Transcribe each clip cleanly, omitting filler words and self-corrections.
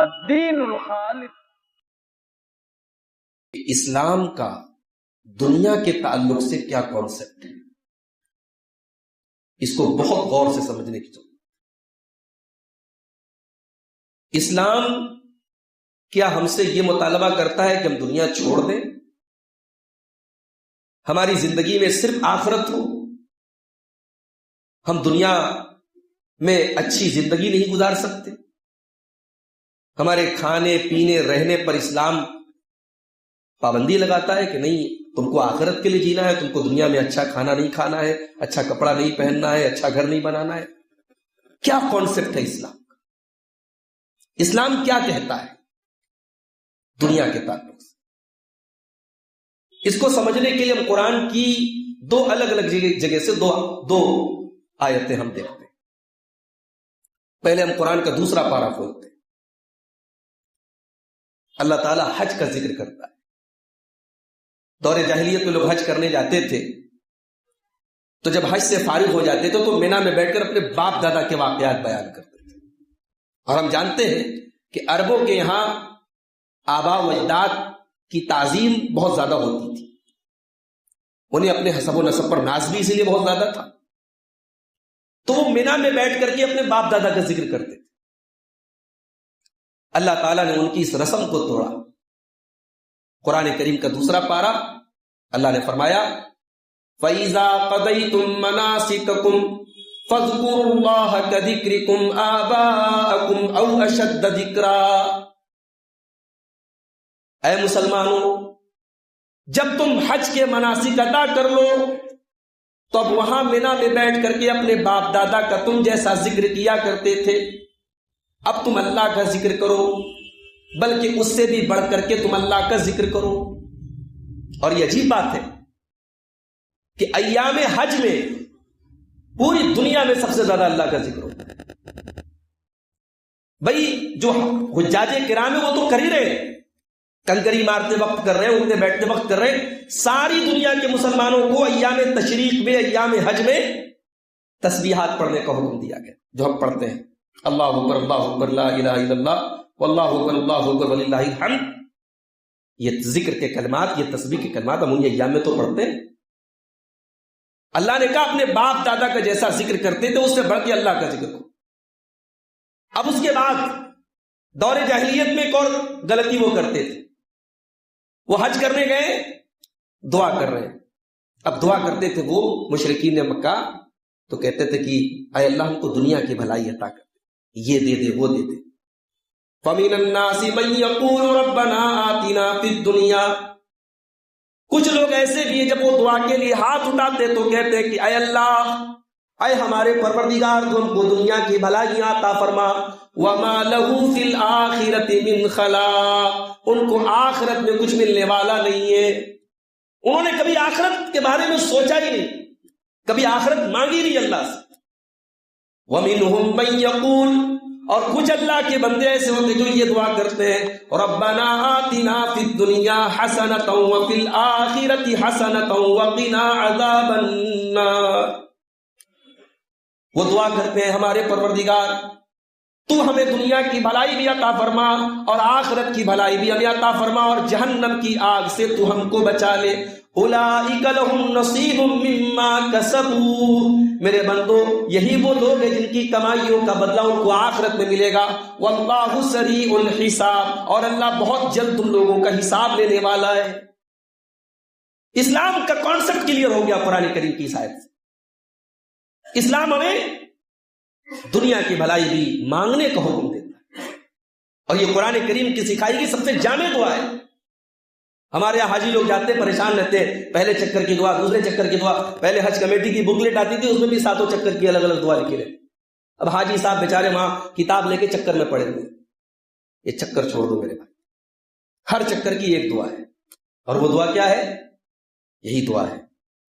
الدین الخالص. اسلام کا دنیا کے تعلق سے کیا کانسیپٹ ہے، اس کو بہت غور سے سمجھنے کی ضرورت. اسلام کیا ہم سے یہ مطالبہ کرتا ہے کہ ہم دنیا چھوڑ دیں، ہماری زندگی میں صرف آخرت ہو، ہم دنیا میں اچھی زندگی نہیں گزار سکتے؟ ہمارے کھانے پینے رہنے پر اسلام پابندی لگاتا ہے کہ نہیں، تم کو آخرت کے لیے جینا ہے، تم کو دنیا میں اچھا کھانا نہیں کھانا ہے، اچھا کپڑا نہیں پہننا ہے، اچھا گھر نہیں بنانا ہے. کیا کانسیپٹ ہے اسلام کا؟ اسلام کیا کہتا ہے دنیا کے تعلق سے؟ اس کو سمجھنے کے لیے ہم قرآن کی دو الگ الگ جگہ سے دو آیتیں ہم دیکھتے ہیں. پہلے ہم قرآن کا دوسرا پارہ کھولتے ہیں. اللہ تعالیٰ حج کا ذکر کرتا ہے. دور جاہلیت میں لوگ حج کرنے جاتے تھے تو جب حج سے فارغ ہو جاتے تھے تو مینا میں بیٹھ کر اپنے باپ دادا کے واقعات بیان کرتے تھے. اور ہم جانتے ہیں کہ عربوں کے یہاں آبا و اجداد کی تعظیم بہت زیادہ ہوتی تھی. انہیں اپنے حسب و نسب پر ناز بھی اسی لیے بہت زیادہ تھا. تو وہ مینا میں بیٹھ کر کے اپنے باپ دادا کا ذکر کرتے تھے. اللہ تعالیٰ نے ان کی اس رسم کو توڑا. قرآن کریم کا دوسرا پارہ اللہ نے فرمایا فَإِذَا قَضَيْتُم مَّنَاسِكَكُمْ فَاذْكُرُوا اللَّهَ كَذِكْرِكُمْ آبَاءَكُمْ أَوْ أَشَدَّ ذِكْرًا. اے مسلمانوں، جب تم حج کے مناسک ادا کر لو تو اب وہاں مینا میں بیٹھ کر کے اپنے باپ دادا کا تم جیسا ذکر کیا کرتے تھے اب تم اللہ کا ذکر کرو، بلکہ اس سے بھی بڑھ کر کے تم اللہ کا ذکر کرو. اور یہ عجیب بات ہے کہ ایام حج میں پوری دنیا میں سب سے زیادہ اللہ کا ذکر ہوتا ہے. بھائی جو حجاج کرام ہیں وہ تو کر ہی رہے، کنکری مارتے وقت کر رہے ہیں، اٹھتے بیٹھتے وقت کر رہے ہیں. ساری دنیا کے مسلمانوں کو ایام تشریق میں، ایام حج میں تسبیحات پڑھنے کا حکم دیا گیا جو ہم پڑھتے ہیں. اللہ اکبر لا الہ الا اللہ واللہ اکبر وللہ الحمد. یہ ذکر کے کلمات، یہ تسبیح کے کلمات ہم انہیں ایام میں تو پڑھتے ہیں. اللہ نے کہا اپنے باپ دادا کا جیسا ذکر کرتے تھے اس سے بڑھ کے اللہ کا ذکر کرو. اب اس کے بعد دور جاہلیت میں ایک اور غلطی وہ کرتے تھے. وہ حج کرنے گئے، دعا کر رہے ہیں. اب دعا کرتے تھے وہ مشرکین مکہ، تو کہتے تھے کہ اے اللہ ہم کو دنیا کی بھلائی عطا کر دے، یہ دے دے وہ دے دے. فَمِنَ النَّاسِ مَن يَقُولُ رَبَّنَا آتِنَا فِي الدُّنْيَا. کچھ لوگ ایسے بھی ہیں جب وہ دعا کے لیے ہاتھ اٹھاتے تو کہتے ہیں کہ اے اللہ، اے ہمارے پروردگار تو ہم کو دنیا کی بھلائیاں عطا فرما. وَمَا لَهُ فِي الْآخِرَةِ مِنْ خَلَاقٍ. ان کو آخرت میں کچھ ملنے والا نہیں ہے. انہوں نے کبھی آخرت کے بارے میں سوچا ہی نہیں، کبھی آخرت مانگی نہیں اللہ سے. وَمِنْهُمْ مَن يَقُولُ. اور کچھ اللہ کے بندے ایسے ہوتے جو یہ دعا کرتے ہیں ربنا آتنا فی الدنیا حسنۃ وفی الآخرۃ حسنۃ وقنا عذاب النار. وہ دعا کرتے ہیں ہمارے پروردگار تو ہمیں دنیا کی بھلائی بھی عطا فرما اور آخرت کی بھلائی بھی ہمیں عطا فرما اور جہنم کی آگ سے تو ہم کو بچا لے. اولئک لہم نصیب مما کسبوا. میرے بندو یہی وہ لوگ ہیں جن کی کمائیوں کا بدلہ ان کو آخرت میں ملے گا. واللہ سریع الحساب. اور اللہ بہت جلد تم لوگوں کا حساب لینے والا ہے. اسلام کا کانسیپٹ کلیئر ہو گیا قرآن کریم کی آیت سے. اسلام ہمیں دنیا کی بھلائی بھی مانگنے کا حکم دیتا ہے اور یہ قرآن کریم کی سکھائی کی سب سے جامع دعا ہے. ہمارے یہاں حاجی لوگ جاتے پریشان رہتے ہیں، پہلے چکر کی دعا، دوسرے چکر کی دعا. پہلے حج کمیٹی کی بکلیٹ آتی تھی، اس میں بھی 7 چکر کی الگ الگ دعا لکھی رہتی. اب حاجی صاحب بیچارے وہاں کتاب لے کے چکر میں پڑے ہوئے. یہ چکر چھوڑ دو میرے بھائی، ہر چکر کی ایک دعا ہے. اور وہ دعا کیا ہے؟ یہی دعا ہے،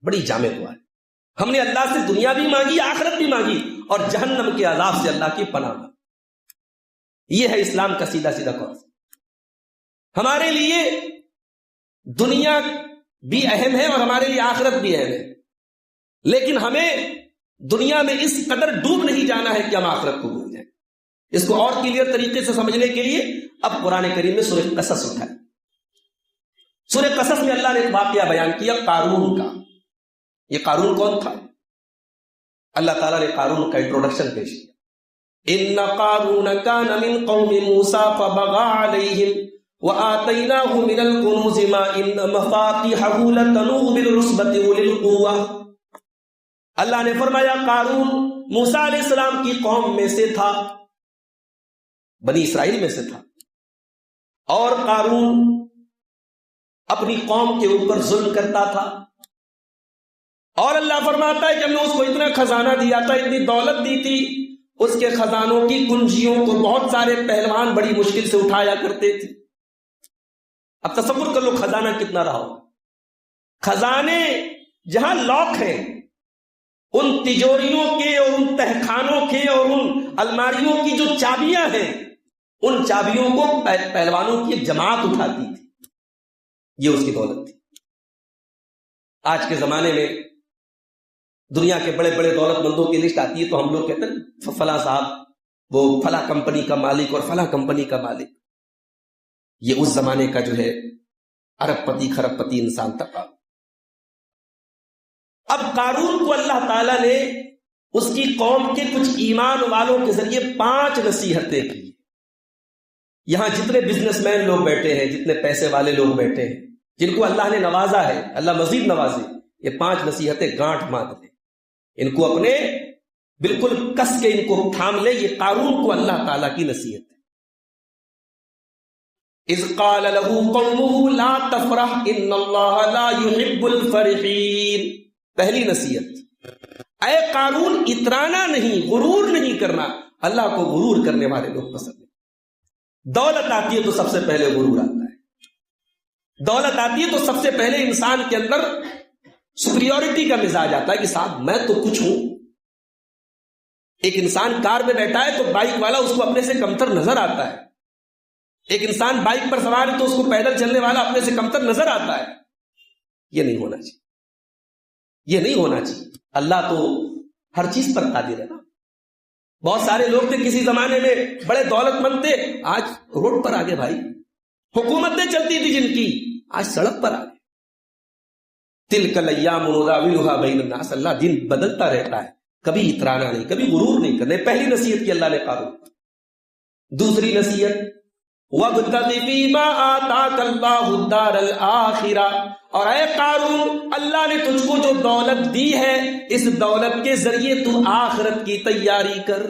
بڑی جامع دعا ہے. ہم نے اللہ سے دنیا بھی مانگی، آخرت بھی مانگی اور جہنم کے عذاب سے اللہ کی پناہ مانگی. یہ ہے اسلام کا سیدھا سیدھا کانسیپٹ. ہمارے لیے دنیا بھی اہم ہے اور ہمارے لیے آخرت بھی اہم ہے، لیکن ہمیں دنیا میں اس قدر ڈوب نہیں جانا ہے کہ ہم آخرت کو بھول جائیں. اس کو اور کلیئر طریقے سے سمجھنے کے لیے اب قرآن کریم میں سورہ قصص اٹھائے. سورہ قصص میں اللہ نے ایک واقعہ بیان کیا قارون کا. یہ قارون کون تھا؟ اللہ تعالیٰ نے قارون کا انٹروڈکشن پیش کیا. ان قارون کان من قوم موسیٰ فبغى علیہم وآتیناہ من الکنوز ما ان مفاتیحہ لتنوء بالعصبۃ اولي القوہ. اللہ نے فرمایا قارون موسیٰ علیہ السلام کی قوم میں سے تھا، بنی اسرائیل میں سے تھا، اور قارون اپنی قوم کے اوپر ظلم کرتا تھا. اور اللہ فرماتا ہے کہ ہم نے اس کو اتنا خزانہ دیا تھا، اتنی دولت دی تھی، اس کے خزانوں کی کنجیوں کو بہت سارے پہلوان بڑی مشکل سے اٹھایا کرتے تھے. اب تصور کر لو خزانہ کتنا رہا ہو. خزانے جہاں لاک ہیں، ان تجوریوں کے اور ان تہخانوں کے اور ان الماریوں کی جو چابیاں ہیں، ان چابیوں کو پہلوانوں کی ایک جماعت اٹھاتی تھی. یہ اس کی دولت تھی. آج کے زمانے میں دنیا کے بڑے بڑے دولت مندوں کی لسٹ آتی ہے تو ہم لوگ کہتے ہیں فلاں صاحب وہ فلاں کمپنی کا مالک اور فلاں کمپنی کا مالک. یہ اس زمانے کا جو ہے ارب پتی خرب پتی انسان تک. اب قارون کو اللہ تعالیٰ نے اس کی قوم کے کچھ ایمان والوں کے ذریعے 5 نصیحتیں کی. یہاں جتنے بزنس مین لوگ بیٹھے ہیں، جتنے پیسے والے لوگ بیٹھے ہیں، جن کو اللہ نے نوازا ہے، اللہ مزید نوازے، یہ 5 نصیحتیں گانٹھ باندھ لیں، ان کو اپنے بالکل کس کے ان کو تھام لے. یہ قارون کو اللہ تعالیٰ کی نصیحت ہے. اذ قال له قومه لا تفرح ان اللہ لا يحب الفرحین. پہلی نصیحت، اے قارون اترانا نہیں، غرور نہیں کرنا. اللہ کو غرور کرنے والے لوگ پسند ہیں. دولت آتی ہے تو سب سے پہلے غرور آتا ہے. دولت آتی ہے تو سب سے پہلے انسان کے اندر سپریورٹی کا مزاج آتا ہے کہ صاحب میں تو کچھ ہوں. ایک انسان کار میں بیٹھا ہے تو بائک والا اس کو اپنے سے کمتر نظر آتا ہے. ایک انسان بائک پر سوار ہے تو اس کو پیدل چلنے والا اپنے سے کمتر نظر آتا ہے. یہ نہیں ہونا چاہیے، یہ نہیں ہونا چاہیے. اللہ تو ہر چیز پر قادر ہے نا. بہت سارے لوگ تھے کسی زمانے میں بڑے دولت مند تھے، آج روڈ پر آگے بھائی. حکومتیں چلتی تھی جن کی، آج سڑک پر آگے. تلک الایام نداولها بین الناس. اللہ دن بدلتا رہتا ہے، کبھی اترانا نہیں، کبھی غرور نہیں کرنا. پہلی نصیحت کی اللہ نے قارون. دوسری نصیحت وَابْتَغِ فِيمَا آتَاكَ اللَّهُ الدَّارَ الْآخِرَةَ. اور اے قارون اللہ نے تجھ کو جو دولت دی ہے، اس دولت کے ذریعے تو آخرت کی تیاری کر.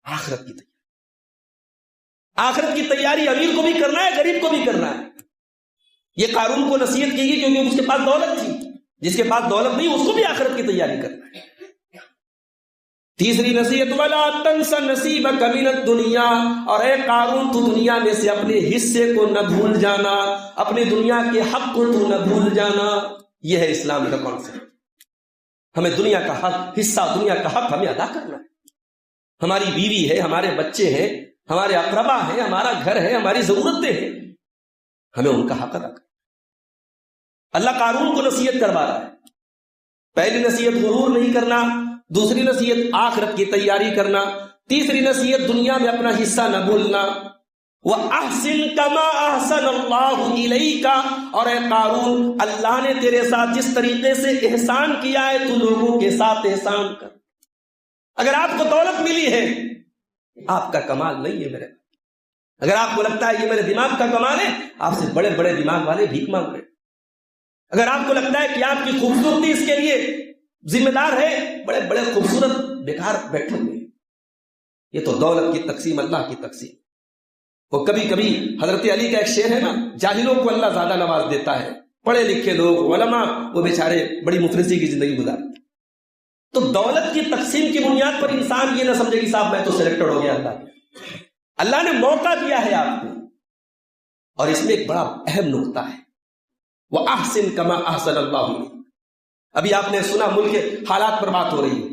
آخرت کی تیاری، آخرت کی تیاری امیر کو بھی کرنا ہے، غریب کو بھی کرنا ہے. یہ قارون کو نصیحت کی گئی کیونکہ اس کے پاس دولت تھی. جس کے پاس دولت نہیں اس کو بھی آخرت کی تیاری کرنا ہے. تیسری نصیحت وَلَا تَنْسَ نَصِيبَكَ مِنَ الدُّنْيَا. اور اے قارون تو دنیا میں سے اپنے حصے کو نہ بھول جانا، اپنے دنیا کے حق کو تو نہ بھول جانا. یہ ہے اسلام کا کانسیپٹ. ہمیں دنیا کا حق، حصہ دنیا کا حق ہمیں ادا کرنا ہے. ہماری بیوی ہے، ہمارے بچے ہیں، ہمارے اقربا ہیں، ہمارا گھر ہے، ہماری ضرورتیں ہیں، ہمیں ان کا حق ادا کرنا. اللہ قارون کو نصیحت کروا رہا ہے. پہلی نصیحت غرور نہیں کرنا، دوسری نصیحت آخرت کی تیاری کرنا، تیسری نصیحت دنیا میں اپنا حصہ نہ بھولنا. وَأَحْسِن كَمَا أَحْسَنَ اللَّهُ إِلَيْكَ. اور اے قارون اللہ نے تیرے ساتھ جس طریقے سے احسان کیا ہے تو لوگوں کے ساتھ احسان کر. اگر آپ کو دولت ملی ہے، آپ کا کمال نہیں ہے میرے. اگر آپ کو لگتا ہے یہ میرے دماغ کا کمال ہے، آپ سے بڑے بڑے دماغ والے بھیک مانگ رہے. اگر آپ کو لگتا ہے کہ آپ کی خوبصورتی اس کے لیے ذمہ دار ہے، بڑے بڑے خوبصورت بیکار بیٹھے ہوئے. یہ تو دولت کی تقسیم، اللہ کی تقسیم. وہ کبھی کبھی حضرت علی کا ایک شعر ہے نا، جاہلوں کو اللہ زیادہ نواز دیتا ہے، پڑھے لکھے لوگ علماء وہ بیچارے بڑی مفلسی کی زندگی گزارتے. تو دولت کی تقسیم کی بنیاد پر انسان یہ نہ سمجھے کہ صاحب میں تو سلیکٹڈ ہو گیا. اللہ نے موقع دیا ہے آپ کو. اور اس میں ایک بڑا اہم نقطہ ہے، وَأَحْسِن كَمَا أَحْسَنَ اللَّهُ إِلَيْكَ. ابھی آپ نے سنا ملک کے حالات پر بات ہو رہی ہے،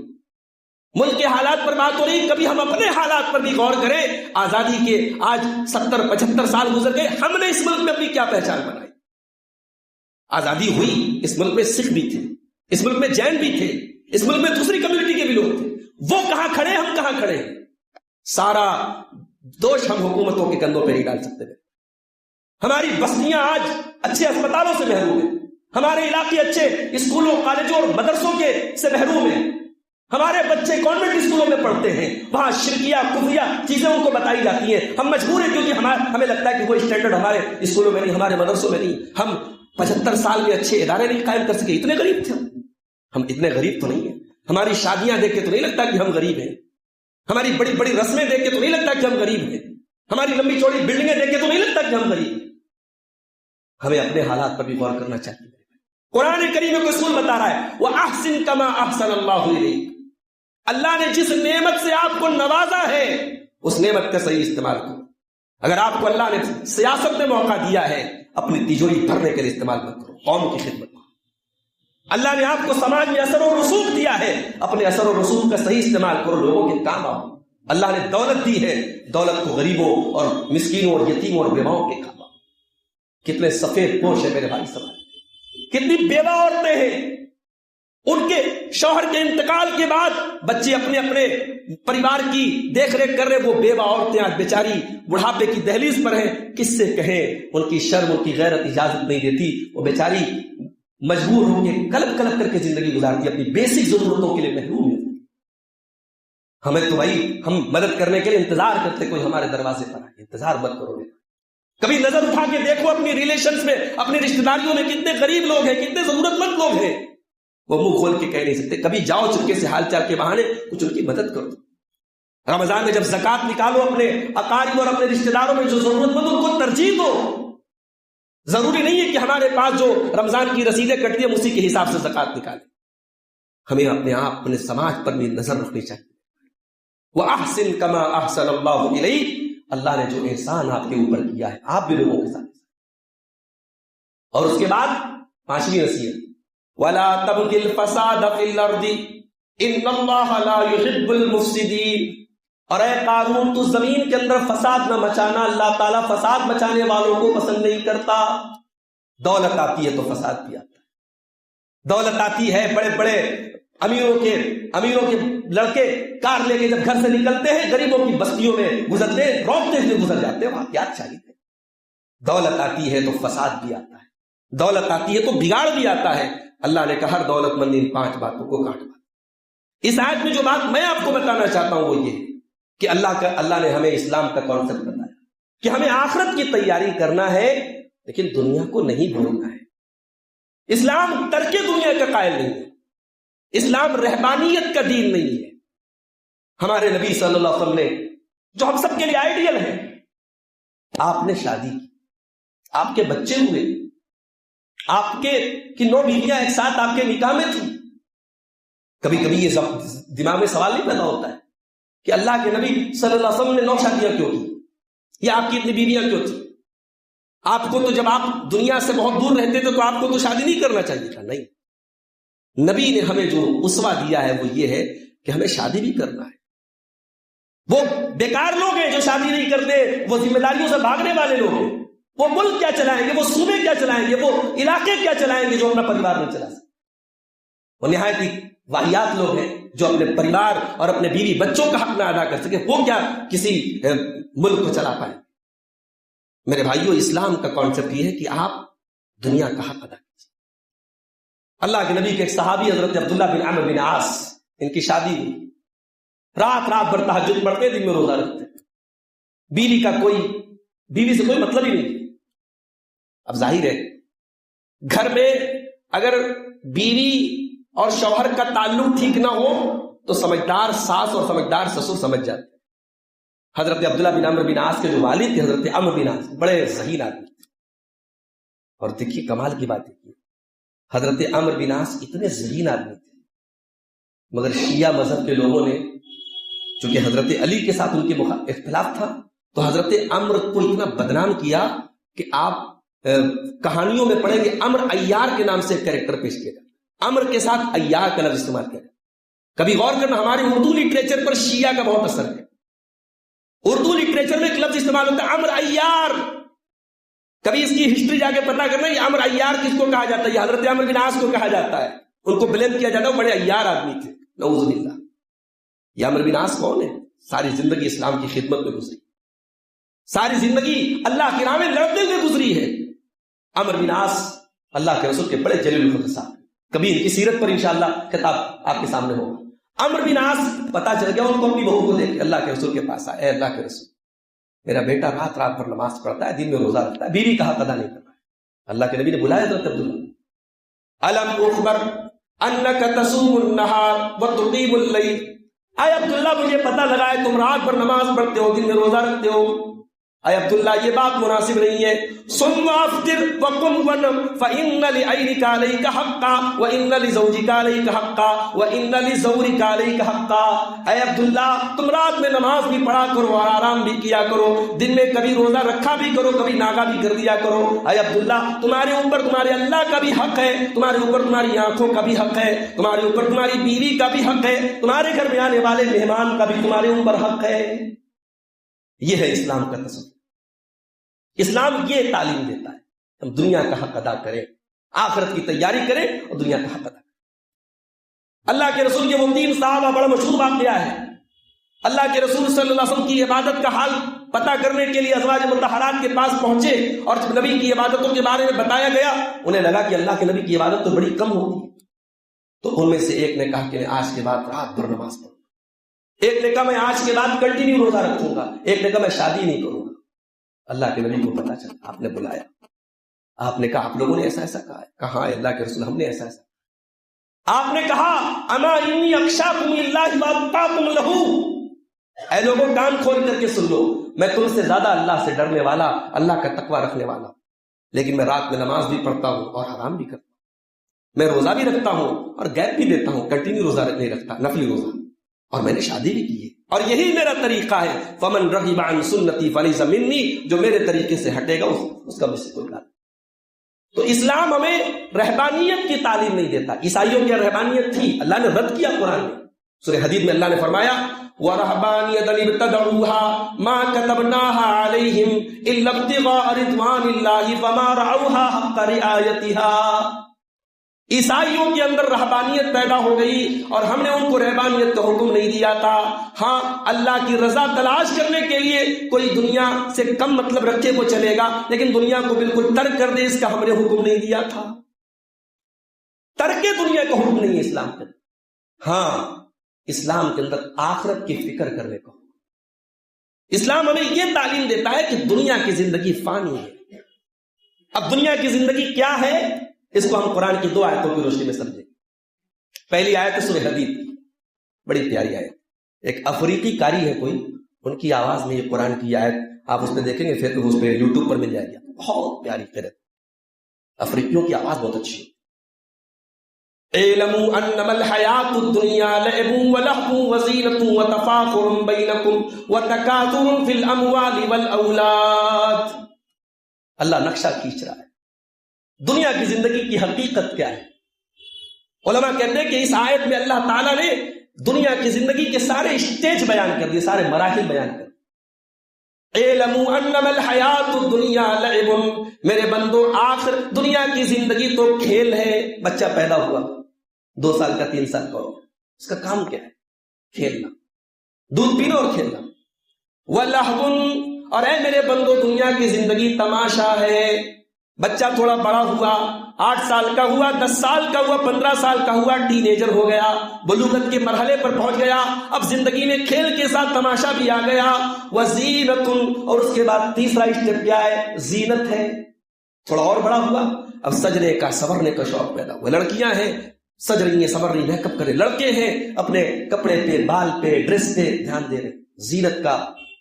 ملک کے حالات پر بات ہو رہی ہے. کبھی ہم اپنے حالات پر بھی غور کریں. آزادی کے آج 70-75 سال گزر گئے، ہم نے اس ملک میں اپنی کیا پہچان بنائی؟ آزادی ہوئی، اس ملک میں سکھ بھی تھے، اس ملک میں جین بھی تھے، اس ملک میں دوسری کمیونٹی کے بھی لوگ تھے. وہ کہاں کھڑے، ہم کہاں کھڑے ہیں؟ سارا دوش ہم حکومتوں کے کندھوں پہ نہیں ڈال سکتے. ہماری بستیاں آج اچھے اسپتالوں سے محروم ہیں, ہمارے علاقے اچھے اسکولوں, کالجوں اور مدرسوں کے سے محروم ہیں. ہمارے بچے کانوینٹ اسکولوں میں پڑھتے ہیں, وہاں شرکیہ کفریہ چیزیں ان کو بتائی جاتی ہیں. ہم مجبور ہیں کیونکہ ہمیں لگتا ہے کہ وہ اسٹینڈرڈ ہمارے اسکولوں میں نہیں, ہمارے مدرسوں میں نہیں. ہم 75 سال میں اچھے ادارے نہیں قائم کر سکے, اتنے غریب تھے ہم. اتنے غریب تو نہیں ہیں. ہماری شادیاں دیکھ کے تو نہیں لگتا کہ ہم غریب ہیں. ہماری بڑی بڑی رسمیں دیکھ کے تو نہیں لگتا کہ ہم غریب ہیں. ہماری لمبی چوڑی بلڈنگیں دیکھ کے تو نہیں لگتا کہ ہم غریب ہیں. ہمیں اپنے حالات پر بھی غور کرنا چاہیے. قرآن کریم میں کوئی اصول بتا رہا ہے, وَأَحْسِن كَمَا أَحْسَنَ اللَّهُ إِلَيْكَ. اللہ نے جس نعمت سے آپ کو نوازا ہے اس نعمت کا صحیح استعمال کرو. اگر آپ کو اللہ نے سیاست میں موقع دیا ہے, اپنی تجوری بھرنے کے لیے استعمال مت کرو, قوم کی خدمت کرو. اللہ نے آپ کو سماج میں اثر و رسوخ دیا ہے, اپنے اثر و رسوخ کا صحیح استعمال کرو, لوگوں کے کام آؤ. اللہ نے دولت دی ہے, دولت کو غریبوں اور مسکینوں اور یتیموں اور بیواؤں کے کام آؤ. کتنے سفید پوش ہیں میرے بھائی سماج, کتنی بیوہ عورتیں ہیں, ان کے شوہر کے انتقال کے بعد بچے اپنے اپنے پریوار کی دیکھ ریکھ کر رہے, وہ بیوہ عورتیں آج بیچاری بڑھاپے کی دہلیز پر ہیں. کس سے کہیں, ان کی شرم ان کی غیرت اجازت نہیں دیتی. وہ بیچاری مجبور ہو کے کلپ کلپ کر کے زندگی گزارتی, اپنی بیسک ضرورتوں کے لیے محروم ہے. ہمیں تو بھائی ہم مدد کرنے کے لیے انتظار کرتے کوئی ہمارے دروازے پر آئے, انتظار مت کرو. کبھی نظر اٹھا کے دیکھو اپنی ریلیشنز میں, اپنی رشتہ داریوں میں کتنے غریب لوگ ہیں, کتنے ضرورت مند لوگ ہیں. وہ منہ کھول کے کہہ نہیں سکتے. کبھی جاؤ چپکے سے حال چال کے بہانے کچھ ان کی مدد کرو. رمضان میں جب زکات نکالو, اپنے اقارب اور اپنے رشتہ داروں میں جو ضرورت مند ان کو ترجیح دو. ضروری نہیں ہے کہ ہمارے پاس جو رمضان کی رسیدیں کٹتی ہیں اسی کے حساب سے زکات نکالیں. ہمیں اپنے آپ اپنے سماج پر بھی نظر رکھنی چاہیے. وَأَحْسِن كَمَا أَحْسَنَ اللَّهُ إِلَيْكَ. اللہ نے جو احسان آپ کے اوپر کیا ہے آپ بھی لوگوں کے ساتھ. اور اس کے بعد 5ویں نصیحت, وَلَا تَبْغِ الْفَسَادَ فِي الْأَرْضِ إِنَّ اللَّهَ لَا يُحِبُّ الْمُفْسِدِينَ. اور اے قارون تو زمین کے اندر فساد نہ مچانا, اللہ تعالیٰ فساد مچانے والوں کو پسند نہیں کرتا. دولت آتی ہے تو فساد بھی آتا ہے. دولت آتی ہے, بڑے بڑے امیروں کے لڑکے کار لے کے جب گھر سے نکلتے ہیں غریبوں کی بستیوں میں گزرتے ہیں, روکتے ہوئے گزر جاتے ہیں. وہاں کیا چاہیے. دولت آتی ہے تو فساد بھی آتا ہے, دولت آتی ہے تو بگاڑ بھی آتا ہے. اللہ نے کہا ہر دولت مند ان 5 باتوں کو کاٹ. اس آیت میں جو بات میں آپ کو بتانا چاہتا ہوں وہ یہ کہ اللہ نے ہمیں اسلام کا کانسیپٹ بتایا کہ ہمیں آخرت کی تیاری کرنا ہے لیکن دنیا کو نہیں بھولنا ہے. اسلام ترک دنیا کا قائل نہیں ہے, اسلام رہبانیت کا دین نہیں ہے. ہمارے نبی صلی اللہ علیہ وسلم نے جو ہم سب کے لیے آئیڈیل ہے, آپ نے شادی کی, آپ کے بچے ہوئے, آپ کی 9 بیویاں ایک ساتھ آپ کے نکاح میں تھی. کبھی کبھی یہ دماغ میں سوال نہیں پیدا ہوتا ہے کہ اللہ کے نبی صلی اللہ علیہ وسلم نے 9 شادیاں کیوں کی, یا آپ کی اتنی بیویاں کیوں تھی. آپ کو تو جب آپ دنیا سے بہت دور رہتے تھے تو آپ کو تو شادی نہیں کرنا چاہیے تھا. نہیں, نبی نے ہمیں جو اسوہ دیا ہے وہ یہ ہے کہ ہمیں شادی بھی کرنا ہے. وہ بیکار لوگ ہیں جو شادی نہیں کرتے, وہ ذمہ داریوں سے بھاگنے والے لوگ ہیں. وہ ملک کیا چلائیں گے, وہ صوبے کیا چلائیں گے, وہ علاقے کیا چلائیں گے جو اپنا پریوار نہیں چلا سکتے. وہ نہایت ہی واہیات لوگ ہیں جو اپنے پریوار اور اپنے بیوی بچوں کا حق نہ ادا کر سکے, وہ کیا کسی ملک کو چلا پائے. میرے بھائیوں, اسلام کا کانسیپٹ یہ ہے کہ آپ دنیا کا حق ادا کیجیے. اللہ کے نبی کے ایک صحابی حضرت عبداللہ بن عمرو بن عاص, ان کی شادی ہوئی, رات بھر تہجد پڑھتے, دن میں روزہ رکھتے, بیوی سے کوئی مطلب ہی نہیں. اب ظاہر ہے گھر میں اگر بیوی اور شوہر کا تعلق ٹھیک نہ ہو تو سمجھدار ساس اور سمجھدار سسر سمجھ جاتے. حضرت عبداللہ بن عمرو بن عاص کے جو والد تھے حضرت عمرو بن عاص بڑے ذہین آدمی تھے. اور دیکھیے کمال کی بات ہے, حضرت عمرو بن عاص اتنے ذہین آدمی تھے, مگر شیعہ مذہب کے لوگوں نے چونکہ حضرت علی کے ساتھ ان کے اختلاف تھا تو حضرت عمرو کو اتنا بدنام کیا کہ آپ کہانیوں میں پڑھیں گے عمرو عیار کے نام سے ایک کریکٹر پیش کیا جاتا ہے. عمرو کے ساتھ عیار کا لفظ استعمال کیا جاتا ہے. کبھی غور کرنا, ہمارے اردو لٹریچر پر شیعہ کا بہت اثر ہے. اردو لٹریچر میں ایک لفظ استعمال ہوتا ہے عمرو عیار. کبھی اس کی ہسٹری جا کے پتا کرنا, یہ عمرو عیار کس کو کہا جاتا ہے, یہ حضرت عمرو بن عاص کو کہا جاتا ہے. ان کو بلیم کیا جاتا ہے, وہ بڑے عیار آدمی تھے, نعوذ باللہ. یہ عمرو بن عاص کون ہے؟ ساری زندگی اسلام کی خدمت میں گزری، ساری زندگی اللہ کی راہ میں لڑتے ہوئے گزری ہے۔ عمرو بن عاص اللہ کے رسول کے بڑے جلیل القدر صاحب، کبھی ان کی سیرت پر انشاءاللہ خطاب آپ کے سامنے ہوگا۔ عمرو بن عاص پتا چل گیا ان کو، اپنی بہو کو دیکھ کے اللہ کے رسول کے پاس آئے، اے اللہ کے رسول، میرا بیٹا رات رات بھر نماز پڑھتا ہے، دن میں روزہ رکھتا ہے، بیوی کا حق ادا نہیں کرتا ہے۔ اللہ کے نبی نے بلایا حضرت عبداللہ، الم اخبر انک تصوم النہار وتقیم اللیل، اے عبداللہ مجھے پتہ لگا ہے تم رات بھر نماز پڑھتے ہو، دن میں روزہ رکھتے ہو۔ اے عبداللہ یہ بات مناسب نہیں ہے۔ صم وافطر وقم ونم فإن لعینک علیک حقا وإن لزوجک علیک حقا وإن لزورک علیک حقا۔ اے عبداللہ تم رات میں نماز بھی پڑھا کرو اور آرام بھی کیا کرو، دن میں کبھی روزہ رکھا بھی کرو، کبھی ناگا بھی کر دیا کرو۔ اے عبداللہ تمہارے اوپر تمہارے اللہ کا بھی حق ہے، تمہارے اوپر تمہاری آنکھوں کا بھی حق ہے، تمہارے اوپر تمہاری بیوی کا بھی حق ہے، تمہارے گھر میں آنے والے مہمان کا بھی تمہارے اوپر حق ہے۔ یہ ہے اسلام کا تصور۔ اسلام یہ تعلیم دیتا ہے ہم دنیا کا حق ادا کریں، آخرت کی تیاری کریں اور دنیا کا حق ادا کریں۔ اللہ کے رسول کے وہ 3 صحابہ، بڑا مشہور واقعہ ہے، اللہ کے رسول صلی اللہ علیہ وسلم کی عبادت کا حال پتہ کرنے کے لیے ازواج مطہرات کے پاس پہنچے، اور جب نبی کی عبادتوں کے بارے میں بتایا گیا انہیں لگا کہ اللہ کے نبی کی عبادت تو بڑی کم ہوتی ہے۔ تو ان میں سے ایک نے کہا کہ میں آج کے بعد رات بھر نماز پڑھوں گا، ایک نے کہا میں آج کے بعد کنٹینیو روزہ رکھوں گا، ایک نے کہا میں شادی نہیں کروں گا۔ اللہ کے نبی کو پتا چلا، آپ نے بلایا، آپ نے کہا آپ لوگوں نے ایسا ایسا کہا ہے؟ کہا ہے اللہ کے رسول ہم نے ایسا ایسا۔ آپ نے کہا اما انی اخشاکم اللہ واتقاکم لہ، اے لوگوں کان کھول کر کے سن لو، میں تم سے زیادہ اللہ سے ڈرنے والا، اللہ کا تقوی رکھنے والا، لیکن میں رات میں نماز بھی پڑھتا ہوں اور حرام بھی کرتا ہوں، میں روزہ بھی رکھتا ہوں اور گیپ بھی دیتا ہوں، کنٹینیو روزہ نہیں رکھتا، نفلی روزہ، اور میں نے شادی بھی کی ہے، اور یہی میرا طریقہ ہے۔ فمن رغب عن سنتی فلیس منی، جو میرے طریقے سے ہٹے گا اس کا مجھ سے کوئی تعلق۔ تو اسلام ہمیں رہبانیت کی تعلیم نہیں دیتا۔ عیسائیوں کی رہبانیت تھی، اللہ نے رد کیا قرآن میں، سورہ حدید میں اللہ نے فرمایا وَرَهْبَانِيَةً ابْتَدَعُوهَا مَا كَتَبْنَاهَا عَلَيْهِمْ إِلَّا ابْتِغَاءَ رِضْوَانِ اللَّهِ فَمَا رَعَوْهَا حَقَّ رِعَایَتِهَا۔ عیسائیوں کے اندر رہبانیت پیدا ہو گئی اور ہم نے ان کو رہبانیت کا حکم نہیں دیا تھا۔ ہاں اللہ کی رضا تلاش کرنے کے لیے کوئی دنیا سے کم مطلب رکھے وہ چلے گا، لیکن دنیا کو بالکل ترک کر دے اس کا ہم نے حکم نہیں دیا تھا۔ ترک دنیا کا حکم نہیں ہے اسلام کے اندر۔ ہاں اسلام کے اندر آخرت کی فکر کرنے کا حکم۔ اسلام ہمیں یہ تعلیم دیتا ہے کہ دنیا کی زندگی فانی ہے۔ اب دنیا کی زندگی کیا ہے اس کو ہم قرآن کی 2 آیتوں کی روشنی میں سمجھیں۔ پہلی آیت ہے سورہ حدید، بڑی پیاری آیت، ایک افریقی قاری ہے کوئی، ان کی آواز میں یہ قرآن کی آیت آپ اس پہ دیکھیں گے، پھر اس پہ یوٹیوب پر مل جائے گی، بہت پیاری قرأت، افریقیوں کی آواز بہت اچھی ہے۔ اعلموا انما الحیات الدنیا لعب ولہو وزینۃ وتفاخر بینکم وتکاثر فی الاموال والاولاد۔ اللہ نقشہ کھینچ رہا ہے دنیا کی زندگی کی حقیقت کیا ہے۔ علماء کہتے ہیں کہ اس آیت میں اللہ تعالیٰ نے دنیا کی زندگی کے سارے اسٹیج بیان کر دیے، سارے مراحل بیان کر دیے۔ اعلموا انما الحیات الدنیا لعب، میرے بندو آخر دنیا کی زندگی تو کھیل ہے۔ بچہ پیدا ہوا 2 سال کا 3 سال کا ہو، اس کا کام کیا ہے؟ کھیلنا، دودھ پینا اور کھیلنا۔ ولہو، اور اے میرے بندو دنیا کی زندگی تماشا ہے۔ بچہ تھوڑا بڑا ہوا، 8 سال کا ہوا، 10 سال کا ہوا، 15 سال کا ہوا، ٹین ایجر ہو گیا، بلوغت کے مرحلے پر پہنچ گیا، اب زندگی میں کھیل کے ساتھ تماشا بھی آ گیا۔ وزینۃ، اور اس کے بعد تیسرا اسٹیپ کیا ہے؟ زینت ہے۔ تھوڑا اور بڑا ہوا، اب سجنے کا سنورنے کا شوق پیدا ہوا۔ لڑکیاں ہیں سج رہی ہیں، سنور رہی، میک اپ کرے، لڑکے ہیں اپنے کپڑے پہ، بال پہ، ڈریس پہ دھیان دے رہے، زینت کا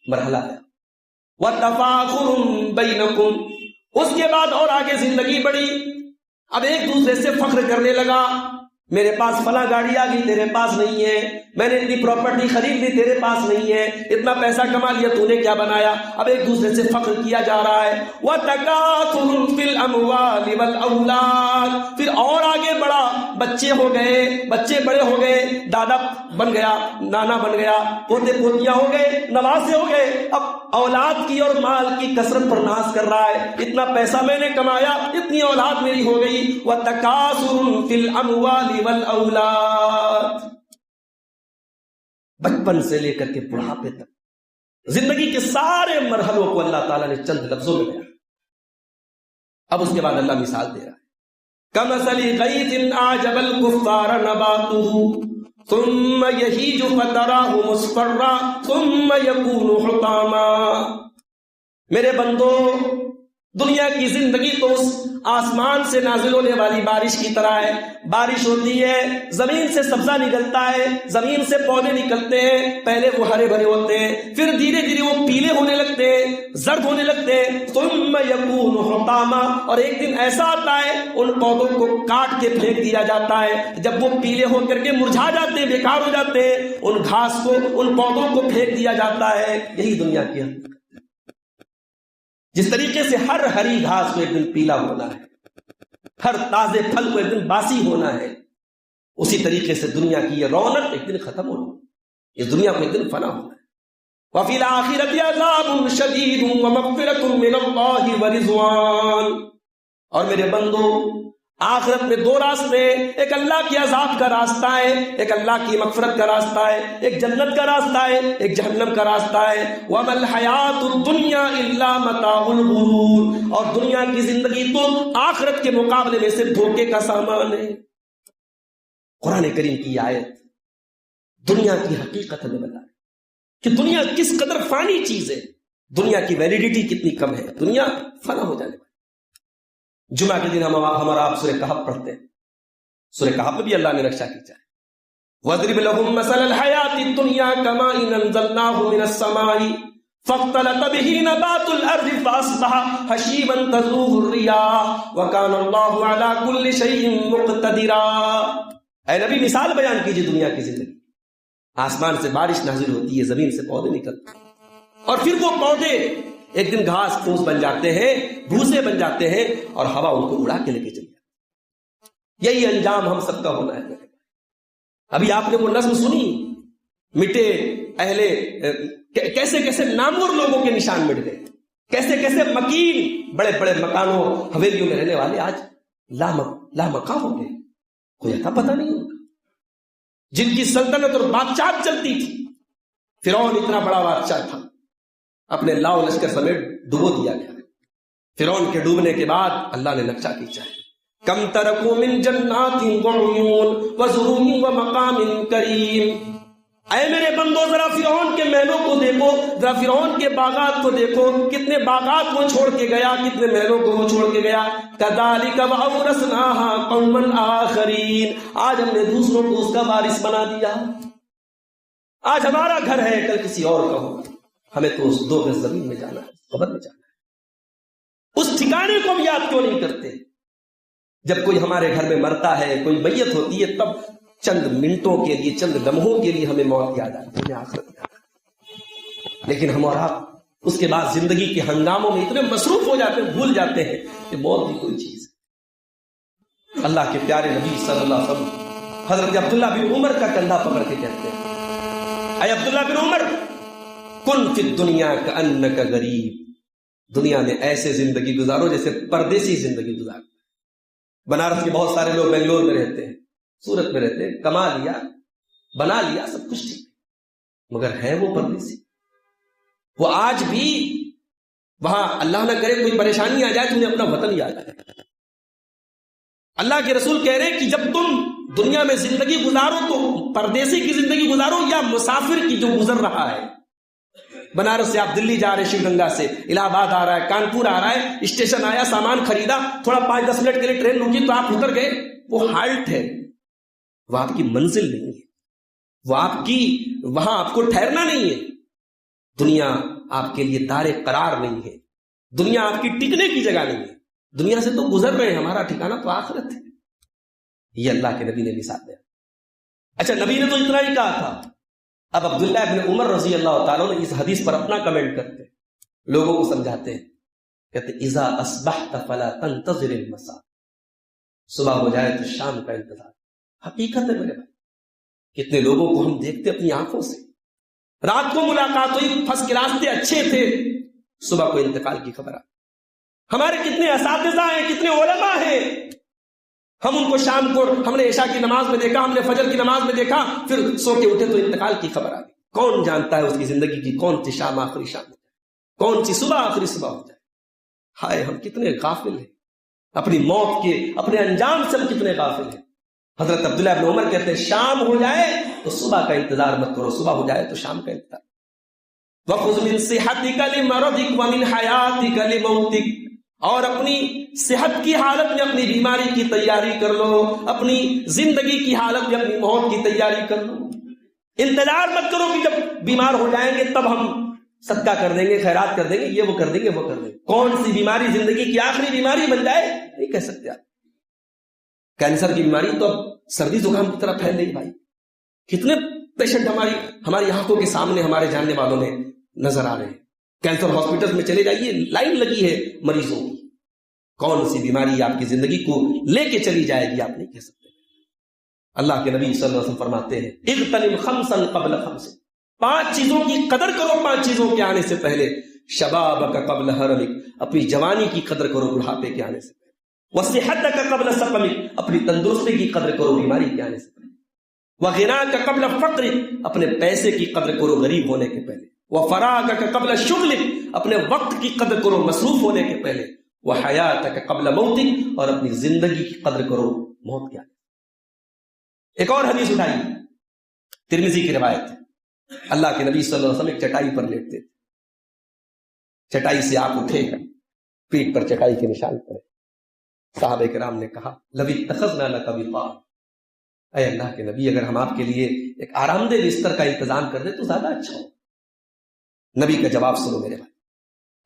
مرحلہ ہے۔ وَتَفَاخُرٌ بَيْنَكُمْ، اس کے بعد اور آگے زندگی بڑھی، اب ایک دوسرے سے فخر کرنے لگا، میرے پاس فلاں گاڑی آ گئی تیرے پاس نہیں ہے، میں نے اتنی پراپرٹی خرید لی تیرے پاس نہیں ہے، اتنا پیسہ کما لیا تو نے کیا بنایا، اب ایک دوسرے سے فخر کیا جا رہا ہے۔ وَتَكَاثُرٌ فِي الْأَمْوَالِ وَالْأَوْلَادِ، پھر اور آگے بڑھا، بچے ہو گئے، بچے بڑے ہو گئے، دادا بن گیا، نانا بن گیا، پوتے پوتیاں ہو گئے، نواسے ہو گئے، اب اولاد کی اور مال کی کثرت پر ناز کر رہا ہے، اتنا پیسہ میں نے کمایا، اتنی اولاد میری ہو گئی۔ وَتَكَاثُرٌ فِي الْأَمْوَالِ وَالْأَوْلَادِ، بچپن سے لے کر کے بڑھاپے تک زندگی کے سارے مرحلوں کو اللہ تعالیٰ نے چند لفظوں میں بیان. اب اس کے بعد اللہ مثال دے رہا ہے. کمثل غیث اعجب الکفار نباتہ ثم یہیج فتراہ مصفرا ثم یکون حطاما. میرے بندو، دنیا کی زندگی تو اس آسمان سے نازل ہونے والی بارش کی طرح ہے. بارش ہوتی ہے، زمین سے سبزہ نکلتا ہے، زمین سے پودے نکلتے ہیں. پہلے وہ ہرے بھرے ہوتے ہیں، پھر دھیرے دھیرے وہ پیلے ہونے لگتے ہیں، زرد ہونے لگتے ہیں. ثم یکون حطاما، اور ایک دن ایسا آتا ہے ان پودوں کو کاٹ کے پھینک دیا جاتا ہے. جب وہ پیلے ہو کر کے مرجھا جاتے ہیں، بیکار ہو جاتے ہیں، ان گھاس کو، ان پودوں کو پھینک دیا جاتا ہے. یہی دنیا کی حقیقت. جس طریقے سے ہر ہری گھاس کو ایک دن پیلا ہونا ہے، ہر تازے پھل کو ایک دن باسی ہونا ہے، اسی طریقے سے دنیا کی یہ رونق ایک دن ختم ہونا ہے. اس دنیا کو ایک دن فنا ہونا ہے. وَفِي الْآخِرَةِ عَذَابٌ شَدِيدٌ وَمَغْفِرَةٌ مِّنَ اللَّهِ وَرِضْوَانٌ. اور میرے بندو، آخرت میں دو راستے، ایک اللہ کے عذاب کا راستہ ہے، ایک اللہ کی مغفرت کا راستہ ہے. ایک جنت کا راستہ ہے، ایک جہنم کا راستہ ہے. وَمَا الْحَيَاةُ الدُّنْيَا إِلَّا مَتَاعُ الْغُرُورِ. اور دنیا کی زندگی تو آخرت کے مقابلے میں سے دھوکے کا سامان ہے. قرآن کریم کی آیت دنیا کی حقیقت ہمیں بتائے کہ دنیا کس قدر فانی چیز ہے، دنیا کی ویلیڈیٹی کتنی کم ہے، دنیا فنا ہو جانے والی. جمعہ کے دن ہمارا آپ سورہ کہف پڑھتے ہیں. سورہ کہف میں بھی اللہ نے رکشا کیجا ہے. وَاضْرِبْ لَهُم مَثَلَ الْحَيَاةِ الدُّنْيَا كَمَاءٍ أَنزَلْنَاهُ مِنَ السَّمَاءِ فَاخْتَلَطَ بِهِ نَبَاتُ الْأَرْضِ فَأَصْبَحَ هَشِيمًا تَذْرُوهُ الرِّيَاحُ وَكَانَ اللَّهُ عَلَى كُلِّ شَيْءٍ مُقْتَدِرًا. اے نبی مثال بیان کیجیے دنیا کی زندگی. آسمان سے بارش نازل ہوتی ہے، زمین سے پودے نکلتے ہیں، اور پھر وہ پودے ایک دن گھاس پھوس بن جاتے ہیں، بھوسے بن جاتے ہیں، اور ہوا ان کو اڑا کے لے کے چلی جاتی. یہی انجام ہم سب کا ہونا ہے. ابھی آپ نے وہ نظم سنی، مٹے اہلے، کیسے کیسے نامور لوگوں کے نشان مٹ گئے، کیسے کیسے مکین بڑے بڑے مکانوں حویلیوں میں رہنے والے آج لامکاں ہو گئے. کوئی ایسا پتہ نہیں ہوگا. جن کی سلطنت اور بادشاہت چلتی تھی، فرعون اتنا بڑا بادشاہ تھا، اپنے لاؤ لشکر سمیت ڈبو دیا گیا. فرعون کے ڈوبنے کے بعد اللہ نے نقشہ کھینچا ہے. کم ترکوا من جنات وعیون وزروع ومقام کریم. اے میرے بندو، ذرا فرعون کے محلوں کو دیکھو، ذرا فرعون کے باغات کو دیکھو، کتنے باغات وہ چھوڑ کے گیا، کتنے محلوں کو وہ چھوڑ کے گیا. کذالک وأورثناها قوما آخرین. آج ہم نے دوسروں کو اس کا وارث بنا دیا. آج ہمارا گھر ہے، کل کسی اور کا ہوگا. ہمیں تو اس 2 گز زمین میں جانا ہے، قبر میں جانا ہے. اس ٹھکانے کو بھی یاد کیوں نہیں کرتے؟ جب کوئی ہمارے گھر میں مرتا ہے، کوئی میت ہوتی ہے، تب چند منٹوں کے لیے، چند لمحوں کے لیے ہمیں موت یاد آتی ہے، آخرت یاد آتی ہے. لیکن ہم اور آپ اس کے بعد زندگی کے ہنگاموں میں اتنے مصروف ہو جاتے ہیں، بھول جاتے ہیں کہ موت بھی کوئی چیز ہے. اللہ کے پیارے نبی صلی اللہ علیہ وسلم حضرت عبداللہ بن عمر کا کندھا پکڑ کے کہتے ہیں، اے عبداللہ بن عمر، کن فی الدنیا کأنک غریب. دنیا میں ایسے زندگی گزارو جیسے پردیسی زندگی گزارو. بنارس کے بہت سارے لوگ بنگلور میں رہتے ہیں، سورت میں رہتے ہیں، کما لیا، بنا لیا، سب کچھ ٹھیک، مگر ہے وہ پردیسی. وہ آج بھی وہاں اللہ نہ کرے کوئی پریشانی آ جائے تو انہیں اپنا وطن یاد آئے. اللہ کے رسول کہہ رہے کہ جب تم دنیا میں زندگی گزارو تو پردیسی کی زندگی گزارو یا مسافر کی جو گزر رہا ہے. بنارس سے آپ دلی جا رہے، شیو گنگا سے الہ آباد آ رہا ہے، کانپور آ رہا ہے، اسٹیشن آیا، سامان خریدا، تھوڑا 5-10 منٹ کے لیے ٹرین رکی تو آپ اتر گئے. وہ ہالٹ ہے، وہ آپ کی منزل نہیں ہے، وہ آپ کی وہاں آپ کو ٹھہرنا نہیں ہے. دنیا آپ کے لیے دار قرار نہیں ہے، دنیا آپ کی ٹکنے کی جگہ نہیں ہے. دنیا سے تو گزر رہے ہیں، ہمارا ٹھکانہ تو آخرت ہے. یہ اللہ کے نبی نے مثال دیا. اچھا، نبی نے تو اتنا ہی کہا تھا. اب عبداللہ ابن عمر رضی اللہ تعالیٰ نے اس حدیث پر اپنا کمنٹ کرتے، لوگوں کو سمجھاتے ہیں، کہتے اذا اصبحت فلا تنتظر المساء. صبح ہو جائے تو شام کا انتظار. حقیقت ہے میرے بھائی، کتنے لوگوں کو ہم دیکھتے اپنی آنکھوں سے، رات کو ملاقات ہوئی، پھنس کے راستے اچھے تھے، صبح کو انتقال کی خبر آئی. ہمارے کتنے اساتذہ ہیں، کتنے علماء ہیں، ہم ان کو شام کو ہم نے عشاء کی نماز میں دیکھا، ہم نے فجر کی نماز میں دیکھا، پھر سو کے اٹھے تو انتقال کی خبر آ گئی. کون جانتا ہے اس کی زندگی کی کون سی شام آخری شام ہو جائے، کون سی صبح آخری صبح ہو جائے۔ ہائے ہم کتنے غافل ہیں اپنی موت کے، اپنے انجام سے ہم کتنے غافل ہیں۔ حضرت عبداللہ ابن عمر کہتے ہیں شام ہو جائے تو صبح کا انتظار مت کرو، صبح ہو جائے تو شام کا انتظار۔ وَخُذْ مِنْ صِحَّتِكَ لِمَرَضِكَ وَمِنْ حَيَاتِكَ لِمَوْتِكَ، اور اپنی صحت کی حالت میں اپنی بیماری کی تیاری کر لو، اپنی زندگی کی حالت میں اپنی موت کی تیاری کر لو۔ انتظار مت کرو کہ جب بیمار ہو جائیں گے تب ہم صدقہ کر دیں گے، خیرات کر دیں گے، یہ وہ کر دیں گے، وہ کر دیں گے۔ کون سی بیماری زندگی کی آخری بیماری بن جائے نہیں کہہ سکتے آپ۔ کینسر کی بیماری تو اب سردی زکام کی طرح پھیل رہی بھائی، کتنے پیشنٹ ہماری آنکھوں کے سامنے ہمارے جاننے والوں میں نظر آ رہے ہیں۔ کینسر ہاسپٹل میں چلے جائیے، لائن لگی ہے مریضوں کی۔ کون سی بیماری آپ کی زندگی کو لے کے چلی جائے گی آپ نہیں کہہ سکتے۔ اللہ کے نبی صلی اللہ علیہ وسلم فرماتے ہیں اغتنم خمسا قبل خمس، 5 چیزوں کی قدر کرو 5 چیزوں کے آنے سے پہلے۔ شبابک قبل حرمک، اپنی جوانی کی قدر کرو بڑھاپے کے آنے سے پہلے۔ وصحتک قبل سقمک، اپنی تندرستی کی قدر کرو بیماری کے آنے سے پہلے۔ وغناک قبل فقرک، اپنے پیسے کی قدر کرو غریب ہونے کے پہلے۔ وفراغک قبل شغلک، اپنے وقت کی قدر کرو مصروف ہونے کے پہلے۔ وحیاتک قبل موتک، اور اپنی زندگی کی قدر کرو موت کے آنے۔ ایک اور حدیث اٹھائی، ترمذی کی روایت ہے، اللہ کے نبی صلی اللہ علیہ وسلم ایک چٹائی پر لیٹتے تھے، چٹائی سے آپ اٹھے، پیٹ پر چٹائی کے نشان پڑے۔ صحابہ کرام نے کہا لو اتخذنا لک وطاء، اے اللہ کے نبی اگر ہم آپ کے لیے ایک آرام دہ بستر کا انتظام کر دیں تو زیادہ اچھا ہو۔ نبی کا جواب سنو میرے بھائی،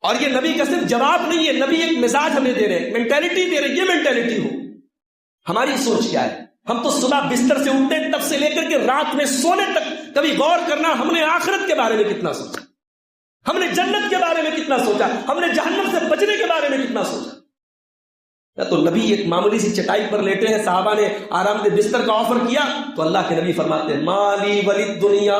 اور یہ نبی کا صرف جواب نہیں ہے، نبی ایک مزاج ہمیں دے رہے ہیں، مینٹیلٹی دے رہے ہیں۔ یہ مینٹیلٹی ہو، ہماری سوچ کیا ہے؟ ہم تو صبح بستر سے اٹھتے تب سے لے کر کے رات میں سونے تک کبھی غور کرنا ہم نے آخرت کے بارے میں کتنا سوچا، ہم نے جنت کے بارے میں کتنا سوچا، ہم نے جہنم سے بچنے کے بارے میں کتنا سوچا۔ تو نبی ایک معمولی سی چٹائی پر لیٹے ہیں، صحابہ نے آرام دہ بستر کا آفر کیا تو اللہ کے نبی فرماتے ہیں مالی ولد دنیا،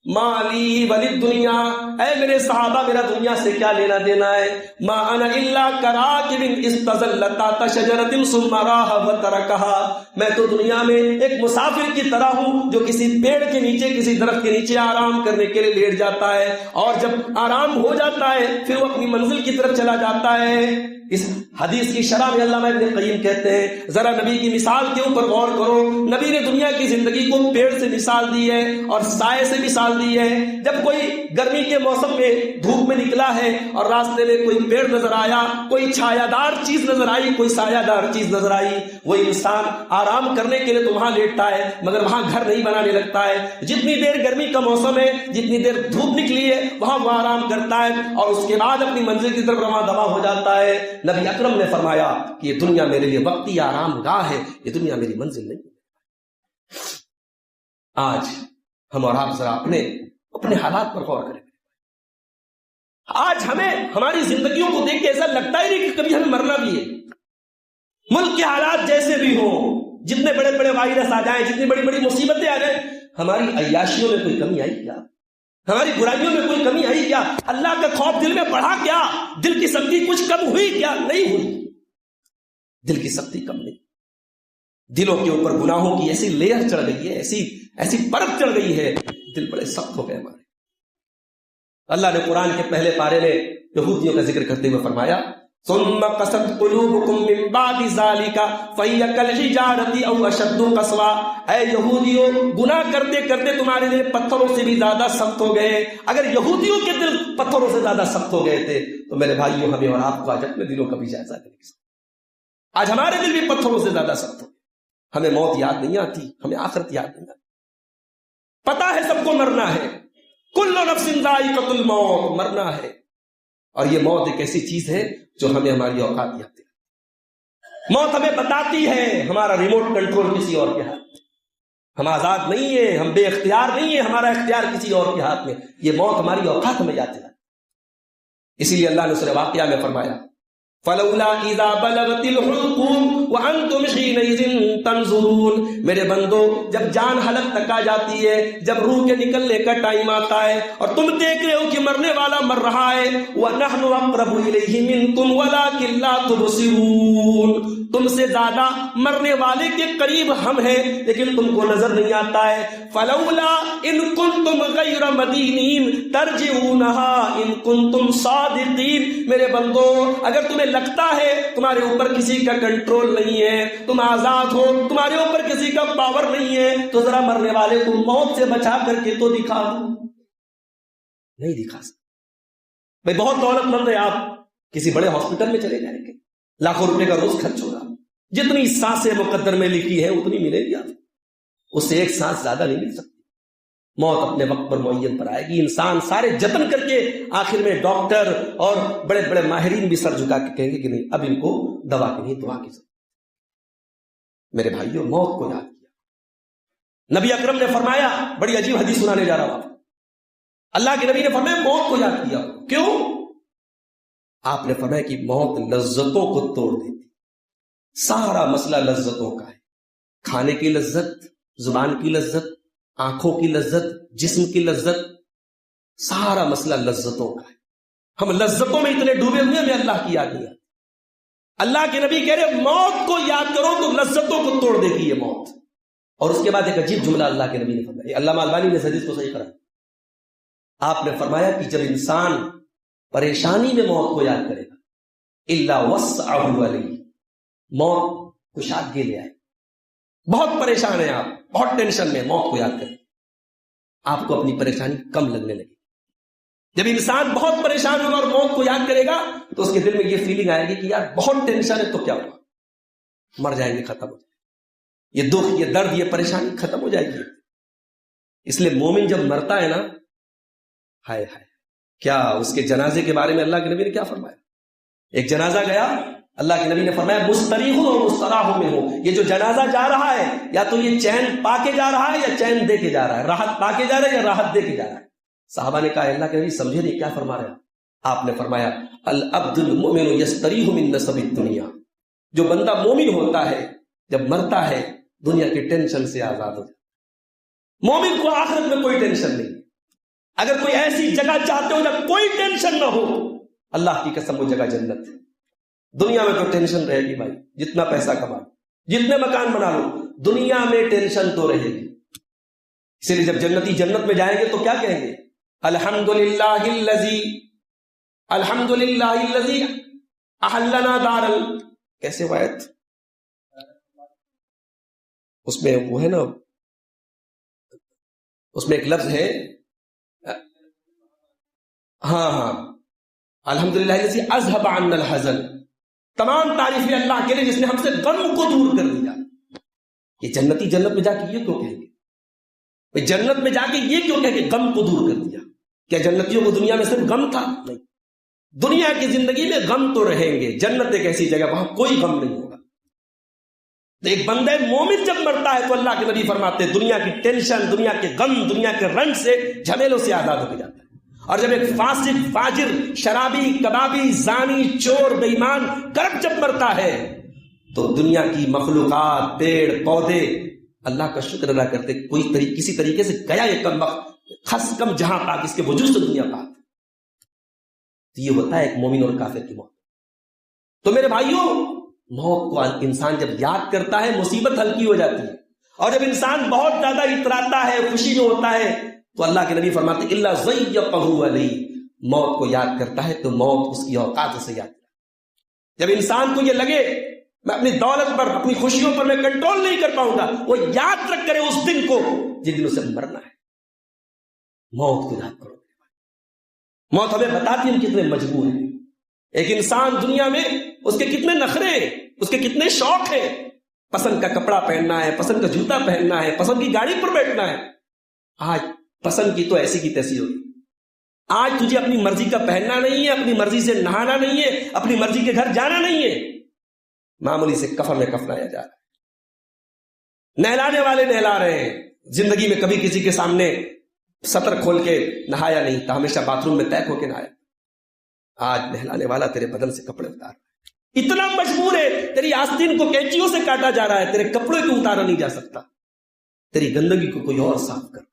مالی ولد دنیا، اے میرے صحابہ میرا دنیا سے کیا لینا دینا ہے؟ ما انا الا کراکب استظل تحت شجرۃ ثم راح وترکها، میں تو دنیا میں ایک مسافر کی طرح ہوں جو کسی پیڑ کے نیچے، کسی درخت کے نیچے آرام کرنے کے لیے لیٹ جاتا ہے، اور جب آرام ہو جاتا ہے پھر وہ اپنی منزل کی طرف چلا جاتا ہے۔ اس حدیث کی شرح میں علامہ ابن قیم کہتے ہیں ذرا نبی کی مثال کے اوپر غور کرو۔ نبی نے دنیا کی زندگی کو پیڑ سے مثال دی ہے اور سائے سے مثال دی ہے۔ جب کوئی گرمی کے موسم میں دھوپ میں نکلا ہے اور راستے میں کوئی پیڑ نظر آیا، کوئی چھایا دار چیز نظر آئی، کوئی سایہ دار چیز نظر آئی، وہ انسان آرام کرنے کے لیے تو وہاں لیٹتا ہے مگر وہاں گھر نہیں بنانے لگتا ہے۔ جتنی دیر گرمی کا موسم ہے، جتنی دیر دھوپ نکلی ہے، وہاں وہ آرام کرتا ہے اور اس کے بعد اپنی منزل کی طرف رواں دوا ہو جاتا ہے۔ نبی اکرم نے فرمایا کہ یہ دنیا میرے لیے وقتی آرام گاہ ہے، یہ دنیا میری منزل نہیں ہے۔ آج ہم اور آپ ذرا اپنے حالات پر غور کریں۔ آج ہمیں ہماری زندگیوں کو دیکھ کے ایسا لگتا ہی نہیں کہ کبھی ہمیں مرنا بھی ہے۔ ملک کے حالات جیسے بھی ہوں، جتنے بڑے بڑے وائرس آ جائیں، جتنی بڑی بڑی مصیبتیں آ جائیں، ہماری عیاشیوں میں کوئی کمی آئی کیا؟ ہماری برائیوں میں کوئی کمی آئی کیا؟ اللہ کا خوف دل میں بڑھا کیا؟ دل کی سختی کچھ کم ہوئی کیا؟ نہیں ہوئی، دل کی سختی کم نہیں۔ دلوں کے اوپر گناہوں کی ایسی لیئر چڑھ گئی ہے، ایسی پرت چڑھ گئی ہے، دل بڑے سخت ہو گئے ہمارے۔ اللہ نے قرآن کے پہلے پارے میں یہودیوں کا ذکر کرتے ہوئے فرمایا ثم قست قلوبكم من بعد ذلك فهي كالحجارة او اشد قسوا، اے یہودیوں گناہ کرتے کرتے تمہارے دل پتھروں سے بھی زیادہ سخت ہو گئے۔ اگر یہودیوں کے دل پتھروں سے زیادہ سخت ہو گئے تھے تو میرے بھائیوں ہمیں اور آپ کو آج اپنے دلوں کا بھی جائزہ کریں۔ آج ہمارے دل بھی پتھروں سے زیادہ سخت ہو گئے، ہمیں موت یاد نہیں آتی، ہمیں آخرت یاد نہیں آتی۔ پتا ہے سب کو مرنا ہے، کل نفس ذائقۃ الموت، مرنا ہے، اور یہ موت ایک ایسی چیز ہے جو ہمیں ہماری اوقات یاد دلاتی۔ موت ہمیں بتاتی ہے ہمارا ریموٹ کنٹرول کسی اور کے ہاتھ میں، ہم آزاد نہیں ہیں، ہم بے اختیار نہیں ہیں، ہمارا اختیار کسی اور کے ہاتھ میں۔ یہ موت ہماری اوقات ہمیں یاد دلاتی۔ اسی لیے اللہ نے سورہ واقعہ میں فرمایا فلولا اذا بلغت الحلقوم وانتم حينئذ تنظرون، میرے بندو جب جان حلق تک آ جاتی ہے، جب روح کے نکلنے کا ٹائم آتا ہے اور تم دیکھ رہے ہو کہ مرنے والا مر رہا ہے، وَنَحْنُ أَقْرَبُ إِلَيْهِ مِنْكُمْ وَلَكِنْ لَا تُبْصِرُونَ، تم سے زیادہ مرنے والے کے قریب ہم ہیں لیکن تم کو نظر نہیں آتا ہے. فلولا ان کنتم غیر مدینین ترجعونها ان کنتم صادقین. میرے بندو اگر تمہیں لگتا ہے تمہارے اوپر کسی کا کنٹرول نہیں ہے, تم آزاد ہو, تمہارے اوپر کسی کا پاور نہیں ہے, تو ذرا مرنے والے کو موت سے بچا کر کے تو دکھا دو. نہیں دکھا سکتے. بھائی بہت دولت مند ہے, آپ کسی بڑے ہاسپٹل میں چلے جائیں گے, لاکھوں روپے کا روز خرچ ہوگا, جتنی سانسیں مقدر میں لکھی ہیں اتنی ملے گی آپ, اس سے ایک سانس زیادہ نہیں مل سکتی. موت اپنے وقت پر معین پر آئے گی. انسان سارے جتن کر کے آخر میں ڈاکٹر اور بڑے بڑے ماہرین بھی سر جھکا کے کہیں گے کہ نہیں, اب ان کو دوا کی نہیں, دعا کی ضرورت. میرے بھائیوں, موت کو یاد کیا. نبی اکرم نے فرمایا, بڑی عجیب حدیث سنانے جا رہا ہوں, اللہ کے نبی نے فرمایا موت کو یاد کیا. کیوں؟ آپ نے فرمایا کہ موت لذتوں کو توڑ دیتی. سارا مسئلہ لذتوں کا ہے. کھانے کی لذت, زبان کی لذت, آنکھوں کی لذت, جسم کی لذت, سارا مسئلہ لذتوں کا ہے. ہم لذتوں میں اتنے ڈوبے ہوئے ہمیں اللہ کی یاد نہیں آتی. اللہ کے نبی کہہ رہے موت کو یاد کرو تو لذتوں کو توڑ دے گی یہ موت. اور اس کے بعد ایک عجیب جملہ اللہ کے نبی نے فرمایا, علامہ البانی نے اس حدیث کو صحیح کرا. آپ نے فرمایا کہ جب انسان پریشانی میں موت کو یاد کرے گا, الا وسعہ علیہ, موت کشادگی لے آئے. بہت پریشان ہیں آپ, بہت ٹینشن میں, موت کو یاد کریں, آپ کو اپنی پریشانی کم لگنے لگے. جب انسان بہت پریشان ہوگا اور موت کو یاد کرے گا تو اس کے دل میں یہ فیلنگ آئے گی کہ یار بہت ٹینشن ہے تو کیا ہوا, مر جائیں گے, ختم ہو جائے گا یہ دکھ, یہ درد, یہ پریشانی ختم ہو جائے گی. اس لیے مومن جب مرتا ہے نا, ہائے ہائے, کیا اس کے جنازے کے بارے میں اللہ کے نبی نے کیا فرمایا. ایک جنازہ گیا, اللہ کے نبی نے فرمایا مستریح ہو مستراح میں ہو. یہ جو جنازہ جا رہا ہے یا تو یہ چین پا کے جا رہا ہے یا چین دے کے جا رہا ہے, راحت پا کے جا رہا ہے یا راحت دے کے جا رہا ہے. صحابہ نے کہا اللہ کے نبی سمجھے نہیں کیا فرما رہے ہیں. آپ نے فرمایا العبد المؤمن یستریح من نصب الدنیا. جو بندہ مومن ہوتا ہے جب مرتا ہے دنیا کی ٹینشن سے آزاد ہو جاتا. مومن کو آخرت میں کوئی ٹینشن نہیں. اگر کوئی ایسی جگہ چاہتے ہو جب کوئی ٹینشن نہ ہو, اللہ کی قسم وہ جگہ جنت ہے. دنیا میں تو ٹینشن رہے گی بھائی, جتنا پیسہ کما لو, جتنے مکان بنا لو, دنیا میں ٹینشن تو رہے گی. اسی لیے جب جنتی جنت میں جائیں گے تو کیا کہیں گے, الحمدللہ الذی احلنا دار کیسے وایت, اس میں وہ ہے نا, اس میں ایک لفظ ہے, ہاں الحمدللہ الذی اذهب عنا الحزن. تمام تعریفیں اللہ کے لیے جس نے ہم سے غم کو دور کر دیا. یہ جنتی جنت میں جا کے یہ کیوں کہیں گے, جنت میں جا کے یہ کیوں کہیں گے غم کو دور کر دیا. کیا جنتیوں کو دنیا میں صرف غم تھا؟ نہیں, دنیا کی زندگی میں غم تو رہیں گے. جنت ایک ایسی جگہ وہاں کوئی غم نہیں ہوگا. تو ایک بندہ مومن جب مرتا ہے تو اللہ کے نبی فرماتے ہیں دنیا کی ٹینشن, دنیا کے غم, دنیا کے رنج سے, جھمیلوں سے آزاد ہو کے جاتا ہے. اور جب ایک فاسق, فاجر, شرابی, کبابی, زانی, چور, بے ایمان, کرپٹ جب مرتا ہے تو دنیا کی مخلوقات, پیڑ پودے اللہ کا شکر ادا کرتے, کوئی کسی طریقے سے گیا یہ کم وقت, خس کم جہاں پاک, اس کے وجود سے دنیا پاک. تو یہ ہوتا ہے ایک مومن اور کافر کی موت. تو میرے بھائیوں, موت کو انسان جب یاد کرتا ہے مصیبت ہلکی ہو جاتی ہے. اور جب انسان بہت زیادہ اتراتا ہے, خوشی میں ہوتا ہے, تو اللہ کے نبی فرماتے ہیں الا ضیقہ علی, موت کو یاد کرتا ہے تو موت اس کی اوقات سے یاد کرتا ہے. جب انسان کو یہ لگے میں اپنی دولت پر, اپنی خوشیوں پر میں کنٹرول نہیں کر پاؤں گا, وہ یاد رکھ کرے اس دن کو جس دن اسے مرنا ہے. موت کو یاد کرو. موت ہمیں بتاتی ہے ہم کتنے مجبور ہیں. ایک انسان دنیا میں اس کے کتنے نخرے, اس کے کتنے شوق ہیں. پسند کا کپڑا پہننا ہے, پسند کا جوتا پہننا ہے, پسند کی گاڑی پر بیٹھنا ہے. آج پسند کی تو ایسی کی تیسی ہوگی. آج تجھے اپنی مرضی کا پہننا نہیں ہے, اپنی مرضی سے نہانا نہیں ہے, اپنی مرضی کے گھر جانا نہیں ہے. معمولی سے کفن میں کفنایا جا رہا ہے. نہلانے والے نہلا رہے ہیں. زندگی میں کبھی کسی کے سامنے سطر کھول کے نہایا نہیں تھا, ہمیشہ باتھ روم میں تیک ہو کے نہایا. آج نہلانے والا تیرے بدن سے کپڑے اتار رہا ہے. اتنا مجبور ہے, تیری آستین کو کینچیوں سے کاٹا جا رہا ہے, تیرے کپڑے کو اتارا نہیں جا سکتا. تیری گندگی کو کوئی اور صاف کر رہا ہے,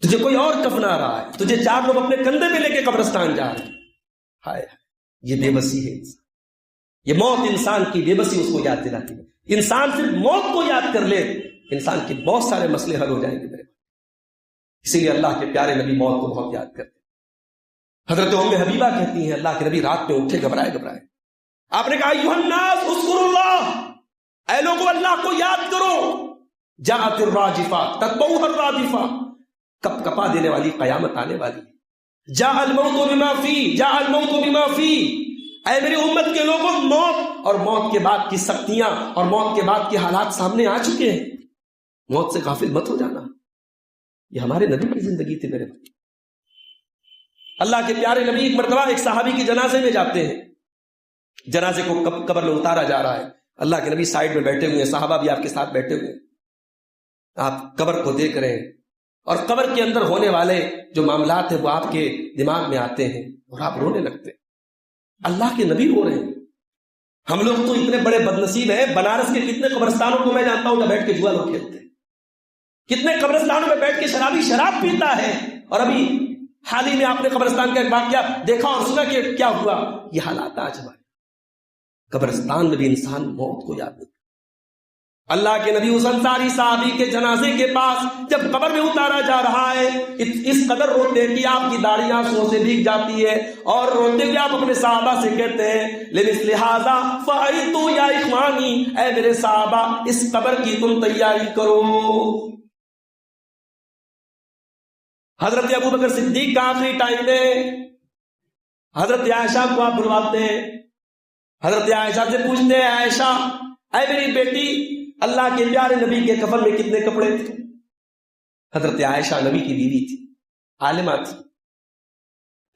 تجھے کوئی اور کفنا رہا ہے, تجھے 4 لوگ اپنے کندھے پہ لے کے قبرستان جا رہے ہیں. ہائے یہ بے بسی ہے انسان. یہ موت انسان کی بے بسی اس کو یاد دلاتی ہے. انسان صرف موت کو یاد کر لے انسان کے بہت سارے مسئلے حل ہو جائیں گے میرے. اسی لیے اللہ کے پیارے نبی موت کو بہت یاد کرتے. حضرت ام حبیبہ کہتی ہیں اللہ کے نبی رات میں اٹھے گھبرائے. آپ نے کہا ایھا الناس اذکروا اللہ، اے لوگوں اللہ کو یاد کرو. جاءت الراجفہ تتبعها الرادفہ، کپ کپا دینے والی قیامت آنے والی. جاء الموت بما فی، جاء الموت بما فی، اے میری امت کے لوگوں موت اور موت کے بعد کی سختیاں اور موت کے بعد کے حالات سامنے آ چکے ہیں. موت سے غافل مت ہو جانا. یہ ہمارے نبی کی زندگی تھی میرے بھائی. اللہ کے پیارے نبی ایک مرتبہ ایک صحابی کے جنازے میں جاتے ہیں. جنازے کو قبر میں اتارا جا رہا ہے. اللہ کے نبی سائڈ میں بیٹھے ہوئے ہیں، صحابہ بھی آپ کے ساتھ بیٹھے ہوئے ہیں. آپ قبر کو دیکھ رہے ہیں اور قبر کے اندر ہونے والے جو معاملات ہیں وہ آپ کے دماغ میں آتے ہیں اور آپ رونے لگتے ہیں. اللہ کے نبی رو رہے ہیں. ہم لوگ تو اتنے بڑے بدنصیب ہیں، بنارس کے کتنے قبرستانوں کو میں جانتا ہوں جب بیٹھ کے جوا لوگ کھیلتے ہیں. کتنے قبرستانوں میں بیٹھ کے شرابی شراب پیتا ہے. اور ابھی حال ہی میں آپ نے قبرستان کا ایک واقعہ دیکھا اور سنا کہ کیا ہوا. یہ حالات آج ہمارے قبرستان میں بھی انسان موت کو یاد نہیں. اللہ کے نبی اس انصاری صحابی کے جنازے کے پاس جب قبر میں اتارا جا رہا ہے اس قدر روتے ہیں کہ آپ کی داڑھی آنسوؤں سے بھیگ جاتی ہے اور روتے ہوئے آپ اپنے صحابہ سے کہتے ہیں لمثل ھذا فعلت یا اخوانی، اے میرے صحابہ اس قبر کی تم تیاری کرو. حضرت ابوبکر صدیق کا آخری ٹائم میں حضرت عائشہ کو آپ بلواتے ہیں. حضرت عائشہ سے پوچھتے ہیں عائشہ اے میری بیٹی اللہ کے پیارے نبی کے کفن میں کتنے کپڑے تھے؟ حضرت عائشہ نبی کی بیوی تھی، عالمہ تھی.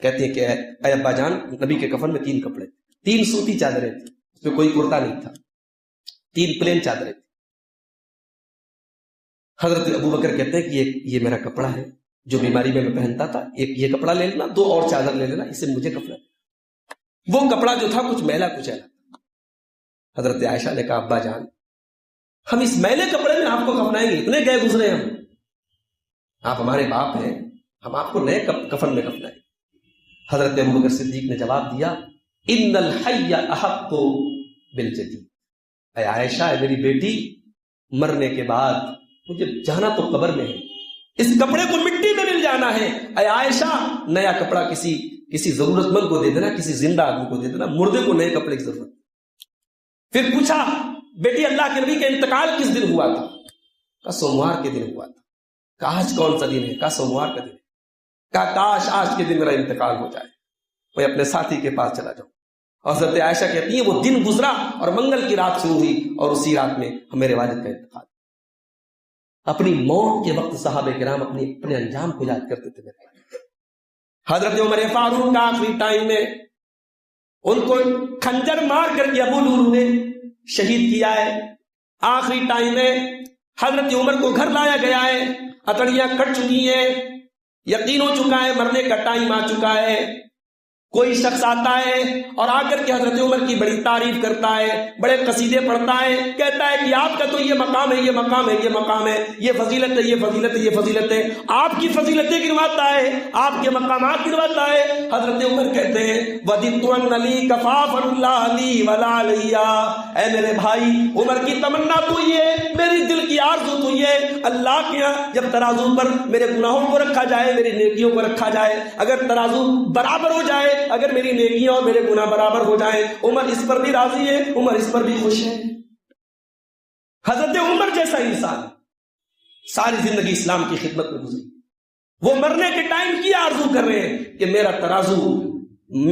کہتے ہیں کہ اے ابا جان نبی کے کفن میں 3 کپڑے تھے. 3 سوتی چادریں تھیں، اس میں کوئی کرتا نہیں تھا. 3 پلین چادریں تھیں. حضرت ابوبکر کہتے ہیں کہ یہ میرا کپڑا ہے جو بیماری میں پہنتا تھا. ایک یہ کپڑا لے لینا، 2 اور چادر لے لینا، اسے مجھے کفنا. وہ کپڑا جو تھا کچھ میلا کچیلا. حضرت عائشہ نے کہا ابا جان ہم اس میلے کپڑے میں آپ کو کفنائیں گے؟ اتنے گئے گزرے ہم، آپ ہمارے باپ ہیں، ہم آپ کو نئے کفن میں کفنائیں. حضرت ابوبکر صدیق نے جواب دیا ان الحی احق بالجدید. اے عائشہ اے میری بیٹی مرنے کے بعد مجھے جانا تو قبر میں ہے، اس کپڑے کو مٹی میں مل جانا ہے. اے عائشہ نیا کپڑا کسی ضرورت مند کو دے دینا، کسی زندہ آدمی کو دے دینا، مردے کو نئے کپڑے کی ضرورت. پھر پوچھا بیٹی اللہ کے نبی کا انتقال کس دن ہوا تھا؟ کہا سوموار کے دن ہوا تھا. کہا آج کون سا دن ہے؟ کہا سوموار کا دن ہے. کہا کاش آج کے دن میرا انتقال ہو جائے، میں اپنے ساتھی کے پاس چلا جاؤں. اور حضرت عائشہ کہتی ہیں وہ دن گزرا اور منگل کی رات شروع ہوئی اور اسی رات میں میرے والد کا انتقال. اپنی موت کے وقت صحابہ کرام اپنے انجام کو یاد کرتے تھے. حضرت عمر فاروق کا آخری ٹائم میں ان کو کھنجر مار کر کے ابو لولو نے شہید کیا ہے. آخری ٹائم میں حضرت عمر کو گھر لایا گیا ہے، ہتھڑیاں کٹ چکی ہیں، یقین ہو چکا ہے مرنے کا ٹائم آ چکا ہے. کوئی شخص آتا ہے اور آ کر کے حضرت عمر کی بڑی تعریف کرتا ہے، بڑے قصیدے پڑھتا ہے، کہتا ہے کہ آپ کا تو یہ مقام ہے، یہ مقام ہے، یہ مقام ہے، یہ فضیلت ہے، یہ فضیلت ہے، یہ فضیلت ہے. آپ کی فضیلتیں گنواتا ہے، آپ کے مقامات گنواتا ہے. حضرت عمر کہتے ہیں وَدِدْتُ أَنَّ لِي كَفَافًا لَا لِي وَلَا عَلَيَّ. اے میرے بھائی عمر کی تمنا تو یہ، میری دل کی آرزو تو یہ، اللہ کے یہاں جب ترازو پر میرے گناہوں کو رکھا جائے، میری نیکیوں کو رکھا جائے، اگر ترازو برابر ہو جائے، اگر میری نیکیاں اور میرے گناہ برابر ہو جائیں، عمر اس پر بھی راضی ہے، عمر اس پر بھی خوش ہے. حضرت عمر جیسا انسان ساری زندگی اسلام کی خدمت میں گزری، وہ مرنے کے ٹائم کی آرزو کر رہے ہیں کہ میرا ترازو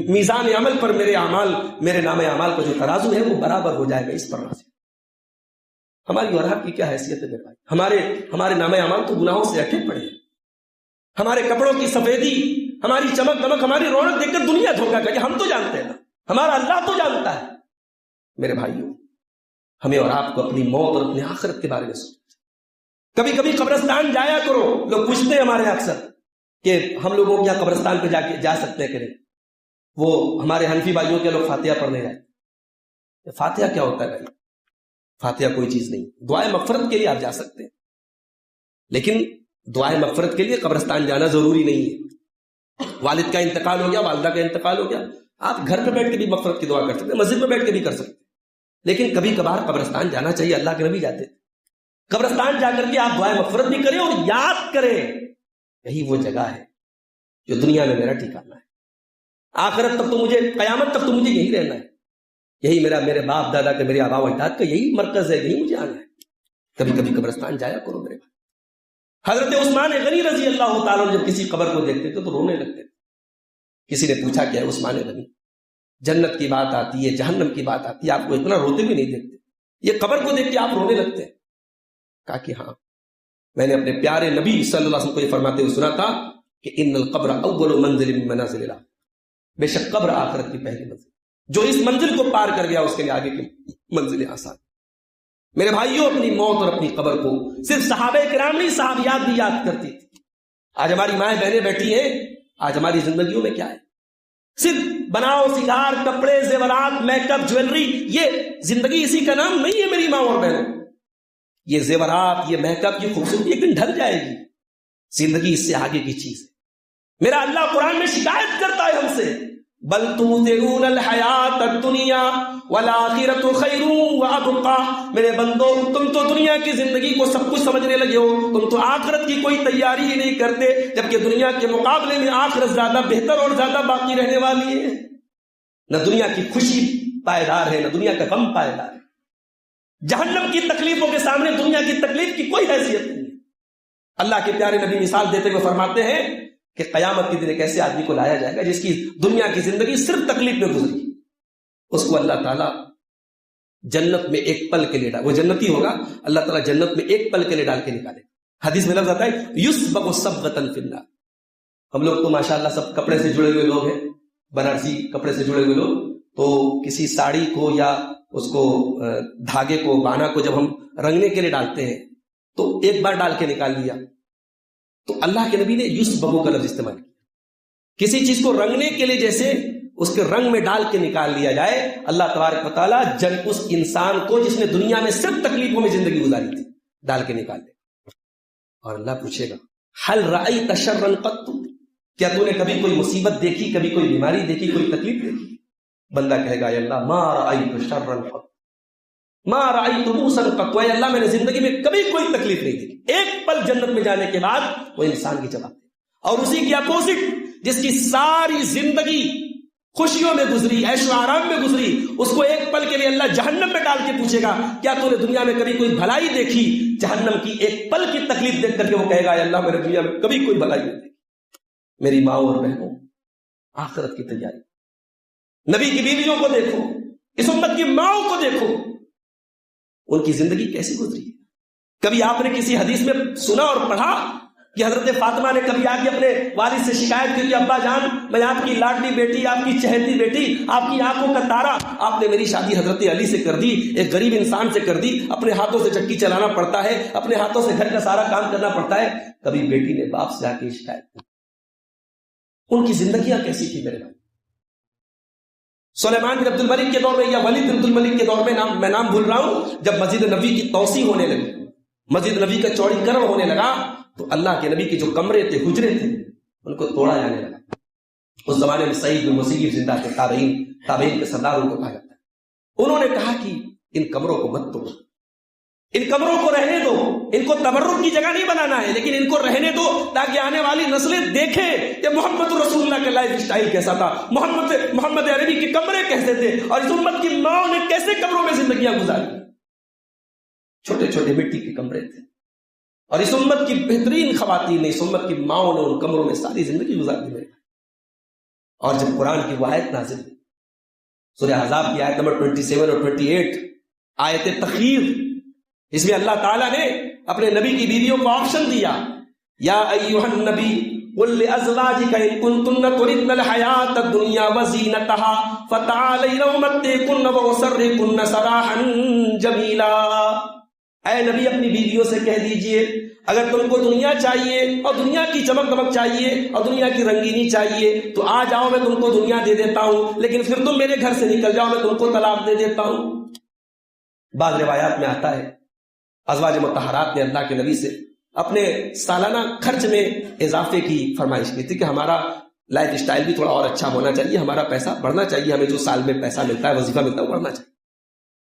میزان عمل پر میرے اعمال، میرے نام اعمال کا جو ترازو ہے وہ برابر ہو جائے گا، اس پر راضی. ہماری اور آپ کی کیا حیثیت ہے میرے بھائی؟ ہمارے نام اعمال تو گناہوں سے اٹھے پڑے ہیں. ہمارے کپڑوں کی سفیدی، ہماری چمک دمک، ہماری رونق دیکھ کر دنیا دھوکہ کر کے ہم تو جانتے ہیں نا، ہمارا اللہ تو جانتا ہے. میرے بھائیوں ہمیں اور آپ کو اپنی موت اور اپنی آخرت کے بارے میں سوچنا. کبھی کبھی قبرستان جایا کرو. لوگ پوچھتے ہیں ہمارے اکثر کہ ہم لوگوں کے یہاں قبرستان پہ جا سکتے ہیں کہ نہیں. وہ ہمارے حنفی بھائیوں کے لوگ فاتحہ پڑھنے جائیں. فاتحہ کیا ہوتا ہے بھائی؟ فاتحہ کوئی چیز نہیں. دعائے مغفرت کے لیے آپ جا سکتے ہیں، لیکن دعائے مغفرت کے لیے قبرستان جانا ضروری نہیں ہے. والد کا انتقال ہو گیا، والدہ کا انتقال ہو گیا، آپ گھر پہ بیٹھ کے بھی مغفرت کی دعا کر سکتے ہیں, مسجد میں بیٹھ کے بھی کر سکتے ہیں, لیکن کبھی کبھار قبرستان جانا چاہیے. اللہ کے نبی جاتے تھے. قبرستان جا کر کے آپ دعائیں مغفرت بھی کریں اور یاد کریں یہی وہ جگہ ہے جو دنیا میں میرا ٹھکانہ ہے. آخرت تک تو مجھے, قیامت تک تو مجھے یہی رہنا ہے. یہی میرے باپ دادا کا, میرے آبا و اجداد کا یہی مرکز ہے, یہی مجھے آنا ہے. کبھی کبھی قبرستان جایا کرو میرے بھائی. حضرت عثمان غنی رضی اللہ تعالیٰ جب کسی قبر کو دیکھتے تھے تو رونے لگتے تھے. کسی نے پوچھا کیا ہے عثمان غنی, جنت کی بات آتی ہے, جہنم کی بات آتی ہے, آپ کو اتنا روتے بھی نہیں دیکھتے, یہ قبر کو دیکھ کے آپ رونے لگتے ہیں. کہا کہ ہاں, میں نے اپنے پیارے نبی صلی اللہ علیہ وسلم کو یہ فرماتے ہوئے سنا تھا کہ ان القبر اول منزل من منازل اللہ, بے شک قبر آخرت کی پہلی منزل, جو اس منزل کو پار کر گیا اس کے لیے آگے کی منزلیں آسان. میرے بھائیوں, اپنی موت اور اپنی قبر کو صرف صحابہ کرام نہیں, صحابیات بھی یاد کرتی تھی. آج ہماری مائیں بہنیں بیٹھی ہیں, آج ہماری زندگیوں میں کیا ہے؟ صرف بناؤ سنگار, کپڑے, زیورات, میک اپ, جویلری, یہ زندگی اسی کا نام نہیں ہے میری ماں اور بہنوں. یہ زیورات, یہ میک اپ, یہ خوبصورتی ایک دن ڈھل جائے گی. زندگی اس سے آگے کی چیز ہے. میرا اللہ قرآن میں شکایت کرتا ہے ہم سے, بل تؤثرون الحیات الدنیا والآخرۃ خیر وابقی. میرے بندو, تم تو دنیا کی زندگی کو سب کچھ سمجھنے لگے ہو, تم تو آخرت کی کوئی تیاری ہی نہیں کرتے, جبکہ دنیا کے مقابلے میں آخرت زیادہ بہتر اور زیادہ باقی رہنے والی ہے. نہ دنیا کی خوشی پائیدار ہے, نہ دنیا کا غم پائیدار ہے. جہنم کی تکلیفوں کے سامنے دنیا کی تکلیف کی کوئی حیثیت نہیں ہے. اللہ کے پیارے نبی مثال دیتے ہوئے فرماتے ہیں کہ قیامت کے دن ایک ایسے آدمی کو لایا جائے گا جس کی دنیا کی زندگی صرف تکلیف میں گزری, اس کو اللہ تعالیٰ جنت میں ایک پل کے لیے ڈال, وہ جنتی ہوگا, اللہ تعالیٰ جنت میں ایک پل کے لیے ڈال کے نکالے. حدیث میں لفظ آتا ہے یسبغ صبغۃ فی النار. ہم لوگ تو ماشاءاللہ سب کپڑے سے جڑے ہوئے لوگ ہیں, بنارسی کپڑے سے جڑے ہوئے لوگ, تو کسی ساڑی کو یا اس کو دھاگے کو, بانا کو جب ہم رنگنے کے لیے ڈالتے ہیں تو ایک بار ڈال کے نکال لیا, تو اللہ کے نبی نے یسبغ کا لفظ استعمال کیا. کسی چیز کو رنگنے کے لیے جیسے اس کے رنگ میں ڈال کے نکال لیا جائے, اللہ تبارک و تعالیٰ اس انسان کو جس نے دنیا میں صرف تکلیفوں میں زندگی گزاری تھی ڈال کے نکال دے. اور اللہ پوچھے گا هل رأيت شرا قط, کیا تو نے کبھی کوئی مصیبت دیکھی, کبھی کوئی بیماری دیکھی, کوئی تکلیف دیکھی؟ بندہ کہے گا, یا اللہ ما رأيت شرا قط ما رأيت بؤسا قط, اے اللہ میں نے زندگی میں کبھی کوئی تکلیف نہیں دیکھی. ایک پل جنت میں جانے کے بعد وہ انسان کی جواب دے. اور اسی کی اپوزٹ, جس کی ساری زندگی خوشیوں میں گزری, عیش و آرام میں گزری, اس کو ایک پل کے لیے اللہ جہنم میں ڈال کے پوچھے گا کیا تو نے دنیا میں کبھی کوئی بھلائی دیکھی؟ جہنم کی ایک پل کی تکلیف دیکھ کر کے وہ کہے گا, اللہ میں نے دنیا میں کبھی کوئی بھلائی نہیں دیکھی. میری ماں اور بہنوں, آخرت کی تیاری, نبی کی بیویوں کو دیکھو, اس امت کی ماؤں کو دیکھو, ان کی زندگی کیسی گزری ہے. کبھی آپ نے کسی حدیث میں سنا اور پڑھا کہ حضرت فاطمہ نے کبھی آ کے اپنے والد سے شکایت کی کہ ابا جان, میں آپ کی لاڈلی بیٹی, آپ کی چہیتی بیٹی, آپ کی آنکھوں کا تارا, آپ نے میری شادی حضرت علی سے کر دی, ایک غریب انسان سے کر دی, اپنے ہاتھوں سے چکی چلانا پڑتا ہے, اپنے ہاتھوں سے گھر کا سارا کام کرنا پڑتا ہے. کبھی بیٹی نے باپ سے آ کے شکایت کی. ان کی زندگیاں کیسی تھی میرے بھائی؟ سلیمان بن عبد الملک کے دور میں یا ولید بن عبد الملک کے دور میں, میں نام بھول رہا ہوں, جب مسجد نبی کی توسیع ہونے لگی, مسجد نبی کا چوڑی کرم ہونے لگا, تو اللہ کے نبی کے جو کمرے تھے, حجرے تھے, ان کو توڑا جانے لگا. اس زمانے میں سعید بن مسیب زندہ تھے, تابعین کے سردار ان کو کہا جاتا ہے. انہوں نے کہا کہ ان کمروں کو مت توڑو, ان کمروں کو رہنے دو, ان کو تبرک کی جگہ نہیں بنانا ہے, لیکن ان کو رہنے دو تاکہ آنے والی نسلیں دیکھیں کہ محمد رسول اللہ کا لائف سٹائل کیسا تھا, محمد عربی کے کمرے کیسے تھے, اور اس امت کی ماں نے کیسے کمروں میں زندگیاں گزاری. چھوٹے چھوٹے مٹی کے کمرے تھے, اور اس امت کی بہترین خواتین نے, اس امت کی ماؤں نے ان کمروں میں ساری زندگی گزار دی. اور جب قرآن کی وہ آیت نازل ہوئی, سورہ احزاب کی آیت نمبر 27 اور 28, آیت تخیر, اس میں اللہ تعالیٰ نے اپنے نبی کی بیویوں کو آپشن دیا, یا ایھا النبی قل لازواجک ان کنتن تردن الحیاۃ الدنیا وزینتها فتعالین امتعکن واسرحکن سراحا جمیلا. اے نبی اپنی بیویوں سے کہہ دیجئے, اگر تم کو دنیا چاہیے اور دنیا کی چمک دمک چاہیے اور دنیا کی رنگینی چاہیے تو آ جاؤ, میں تم کو دنیا دے دیتا ہوں, لیکن پھر تم میرے گھر سے نکل جاؤ, میں تم کو طلاق دے دیتا ہوں. بعض روایات میں آتا ہے ازواج مطہرات نے اللہ کے نبی سے اپنے سالانہ خرچ میں اضافے کی فرمائش کی تھی کہ ہمارا لائف اسٹائل بھی تھوڑا اور اچھا ہونا چاہیے, ہمارا پیسہ بڑھنا چاہیے, ہمیں جو سال میں پیسہ ملتا ہے, وظیفہ ملتا ہے, وہ بڑھنا چاہیے.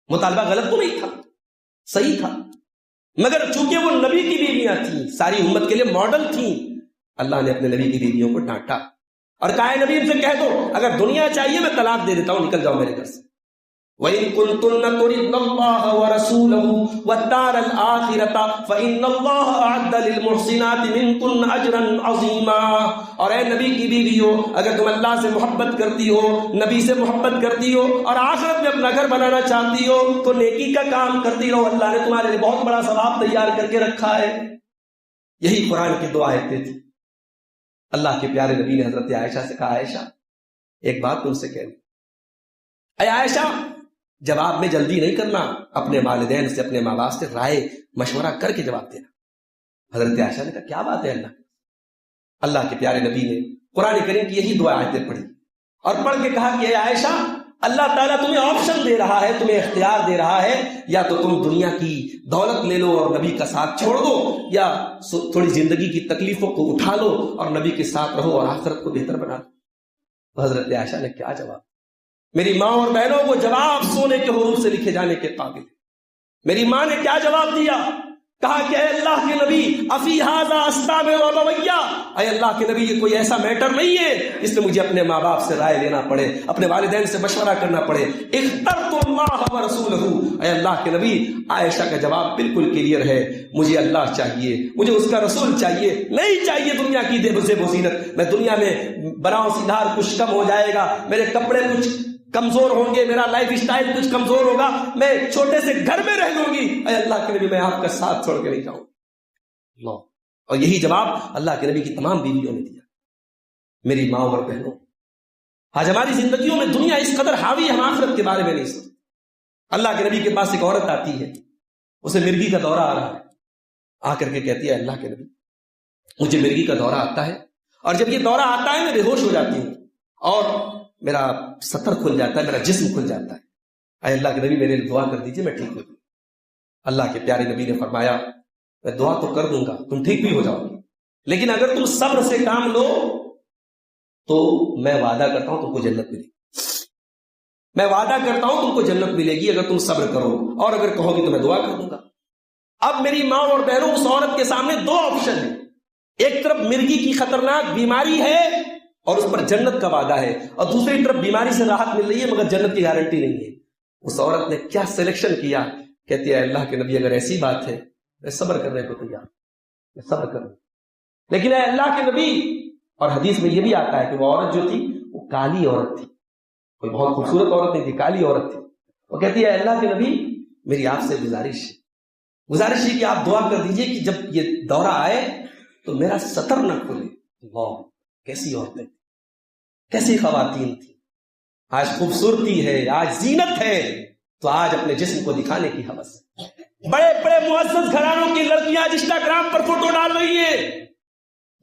مطالبہ غلط تو نہیں تھا, صحیح تھا, مگر چونکہ وہ نبی کی بیویاں تھیں, ساری امت کے لیے ماڈل تھیں, اللہ نے اپنے نبی کی بیویوں کو ڈانٹا اور کہا نبی ان سے کہہ دو اگر دنیا چاہیے میں طلاق دے دیتا ہوں, نکل جاؤ میرے گھر سے. وَإِن كُنتُنَّ تُرِدْنَ اللَّهَ وَرَسُولَهُ وَالدَّارَ الْآخِرَةَ فَإِنَّ اللَّهَ أَعَدَّ لِلْمُحْسِنَاتِ مِنكُنَّ أَجْرًا عَظِيمًا. اور اے نبی کی بیویو, اگر تم اللہ سے محبت کرتی ہو, نبی سے محبت کرتی ہو اور آخرت میں اپنا گھر بنانا چاہتی ہو تو نیکی کا کام کرتی رہو, اللہ نے تمہارے لیے بہت بڑا ثواب تیار کر کے رکھا ہے. یہی قرآن کی دو آیتیں تھیں. اللہ کے پیارے نبی نے حضرت عائشہ سے کہا, عائشہ ایک بات تم سے کہنی. اے عائشہ, جواب میں جلدی نہیں کرنا, اپنے والدین سے, اپنے ماں باپ سے رائے مشورہ کر کے جواب دینا. حضرت عائشہ نے کہا کیا بات ہے اللہ کے پیارے نبی نے قرآن کریم کی یہی دو آیتیں پڑھی اور پڑھ کے کہا کہ اے عائشہ, اللہ تعالیٰ تمہیں آپشن دے رہا ہے, تمہیں اختیار دے رہا ہے, یا تو تم دنیا کی دولت لے لو اور نبی کا ساتھ چھوڑ دو, یا تھوڑی زندگی کی تکلیفوں کو اٹھا لو اور نبی کے ساتھ رہو اور آخرت کو بہتر بنا لو. حضرت عائشہ نے کیا جواب, میری ماں اور بہنوں کو جواب سونے کے حروف سے لکھے جانے کے قابل. میری ماں نے کیا جواب دیا, کہا کہ اے اللہ کے نبی افی ھذا استامر ابویا, اے اللہ کے نبی یہ کوئی ایسا میٹر نہیں ہے اس میں مجھے اپنے ماں باپ سے رائے لینا پڑے, اپنے والدین سے مشورہ کرنا پڑے. اخترت اللہ ورسولہ, اے اللہ کے نبی عائشہ کا جواب بالکل کلیئر ہے, مجھے اللہ چاہیے, مجھے اس کا رسول چاہیے, نہیں چاہیے دنیا کی زیب و زینت. میں دنیا میں براؤں سیدھار کچھ کم ہو جائے گا, میرے کپڑے کچھ کمزور ہوں گے, میرا لائف اسٹائل کچھ کمزور ہوگا, میں چھوٹے سے گھر میں رہ لوں گی, اے اللہ کے نبی میں آپ کا ساتھ چھوڑ کے نہیں جاؤں. اور یہی جواب اللہ کے نبی کی تمام بیویوں نے دیا. میری ماں اور بہنوں, آج ہماری زندگیوں میں دنیا اس قدر حاوی, ہم آخرت کے بارے میں نہیں سوچتے. اللہ کے نبی کے پاس ایک عورت آتی ہے, اسے مرگی کا دورہ آ رہا ہے, آ کر کے کہتی ہے اللہ کے نبی مجھے مرگی کا دورہ آتا ہے, اور جب یہ دورہ آتا ہے میں بے ہوش ہو جاتی ہوں اور میرا سطر کھل جاتا ہے, میرا جسم کھل جاتا ہے, اے اللہ کے نبی میرے لیے دعا کر دیجئے میں ٹھیک ہو جاؤں. اللہ کے پیارے نبی نے فرمایا میں دعا تو کر دوں گا, تم ٹھیک بھی ہو جاؤ گی, لیکن اگر تم صبر سے کام لو تو میں وعدہ کرتا ہوں تم کو جنت ملے گی. میں وعدہ کرتا ہوں تم کو جنت ملے گی اگر تم صبر کرو, اور اگر کہو گی تو میں دعا کر دوں گا. اب میری ماں اور بہنوں, اس عورت کے سامنے دو آپشن ہیں. ایک طرف مرگی کی خطرناک بیماری ہے اور اس پر جنت کا وعدہ ہے, اور دوسری طرف بیماری سے راحت مل رہی ہے مگر جنت کی گارنٹی نہیں ہے. اس عورت نے کیا سلیکشن کیا, کہتی ہے اللہ کے نبی اگر ایسی بات ہے میں صبر کرنے کو تیار, میں صبر کروں, لیکن اے اللہ کے نبی. اور حدیث میں یہ بھی آتا ہے کہ وہ عورت جو تھی وہ کالی عورت تھی, کوئی بہت خوبصورت عورت نہیں تھی, کالی عورت تھی. وہ کہتی ہے اللہ کے نبی میری آپ سے گزارش ہے کہ آپ دعا کر دیجئے کہ جب یہ دورہ آئے تو میرا سطر نہ کھلے. کیسی عورتیں, کیسی خواتین تھی. آج خوبصورتی ہے, آج زینت ہے, تو آج اپنے جسم کو دکھانے کی ہوس. بڑے بڑے معزز گھرانوں کی لڑکیاں آج انسٹاگرام پر فوٹو ڈال رہی ہیں,